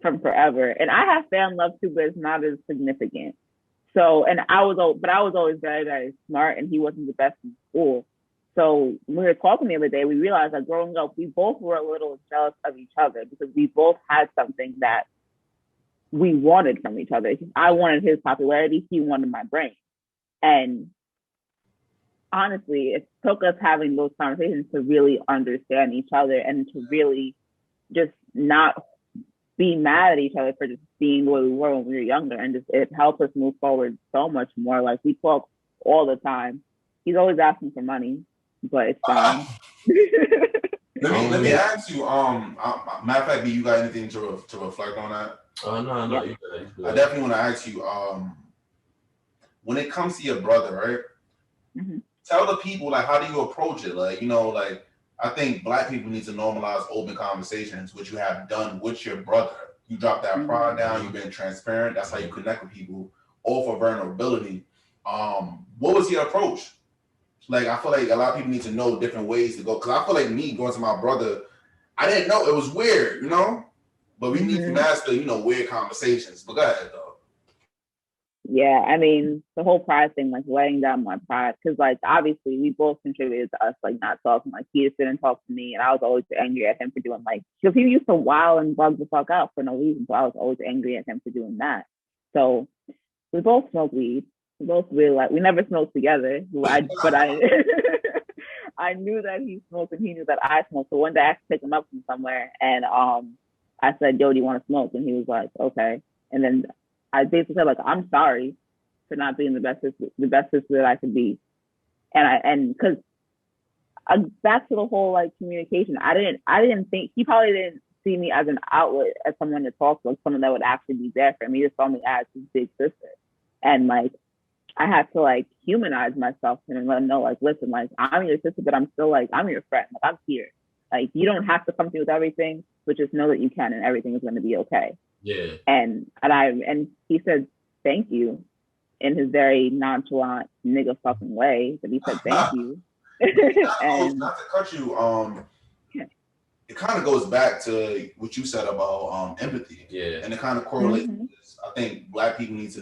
forever, and I have fan love too, but it's not as significant. So, and I was always very, very smart, and he wasn't the best in school. So when we were talking the other day, we realized that growing up, we both were a little jealous of each other because we both had something that we wanted from each other. I wanted his popularity, he wanted my brain, and honestly, it took us having those conversations to really understand each other and to really just not be mad at each other for just being the way we were when we were younger. And just it helped us move forward so much more. Like we talk all the time. He's always asking for money, but it's fine. Let me ask you. Matter of fact, do you got anything to reflect on that? No. Yeah. I definitely want to ask you. When it comes to your brother, right? Mm-hmm. Tell the people like how do you approach it? Like like I think Black people need to normalize open conversations, which you have done with your brother. You drop that pride down. You've been transparent. That's how you connect with people. All for vulnerability. What was your approach? Like I feel like a lot of people need to know different ways to go. Because I feel like me going to my brother, I didn't know it was weird, But we need to master, weird conversations. But go ahead though. Yeah, I mean, the whole pride thing, like laying down my pride, because like obviously we both contributed to us like not talking. Like he just didn't talk to me, and I was always angry at him for doing like, because he used to wow and bug the fuck out for no reason. So I was always angry at him for doing that. So we both smoke weed. We both really like. We never smoked together, but I I knew that he smoked and he knew that I smoked. So one day I had to pick him up from somewhere, and I said, "Yo, do you want to smoke?" And he was like, "Okay." And then I basically said, like, I'm sorry for not being the best sister that I could be. And because back to the whole like communication, I didn't think, he probably didn't see me as an outlet, as someone to talk to, like someone that would actually be there for him. He just saw me as his big sister. And like, I had to like humanize myself and let him know, like, listen, like, I'm your sister, but I'm still like, I'm your friend. Like, I'm here. Like, you don't have to come to me with everything, but just know that you can, and everything is going to be okay. Yeah. And he said thank you in his very nonchalant nigga fucking way, but he said thank you. And not to cut you, it kind of goes back to what you said about empathy. Yeah. And it kind of correlates with this. I think Black people need to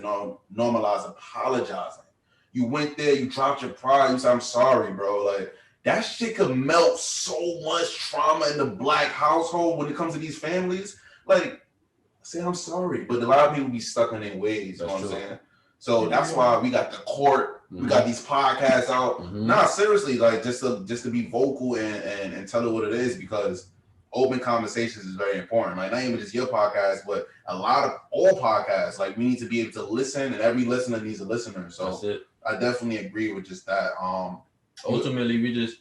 normalize apologizing. You went there, you dropped your pride, you said, I'm sorry, bro. Like that shit could melt so much trauma in the Black household when it comes to these families. Like, say I'm sorry, but a lot of people be stuck in their ways. You know what I'm saying? So that's why we got the court, we got these podcasts out. Nah, seriously, like just to be vocal and tell it what it is, because open conversations is very important. Like not even just your podcast, but a lot of all podcasts. Like we need to be able to listen, and every listener needs a listener. So I definitely agree with just that. Ultimately, we just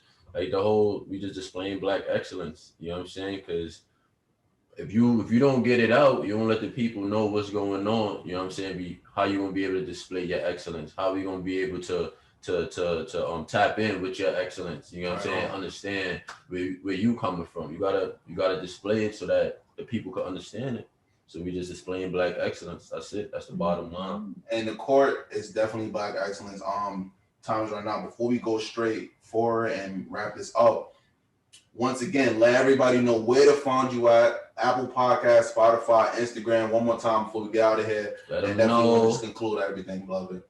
displaying Black excellence. You know what I'm saying? Because if you don't get it out, you don't let the people know what's going on. You know what I'm saying? How you gonna be able to display your excellence? How are you gonna be able to tap in with your excellence? You know what I'm saying? Understand where you coming from. You gotta display it so that the people can understand it. So we just displaying Black excellence. That's it. That's the bottom line. And the court is definitely Black excellence. Times right now. Before we go straight forward and wrap this up, once again, let everybody know where to find you at Apple Podcast, Spotify, Instagram. One more time before we get out of here. And definitely want to just conclude everything, beloved.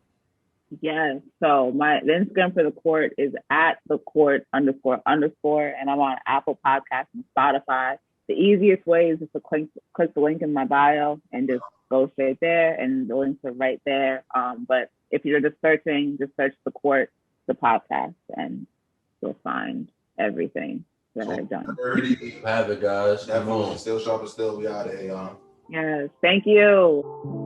Yes. So the Instagram for the court is at the court __, and I'm on Apple Podcasts and Spotify. The easiest way is just to click the link in my bio and just go straight there, and the links are right there. But if you're just searching, just search the court, the podcast, and you'll find everything that I've done. Have it, guys. Definitely. Still Sharp and Still. We out of here, y'all. Yes. Thank you.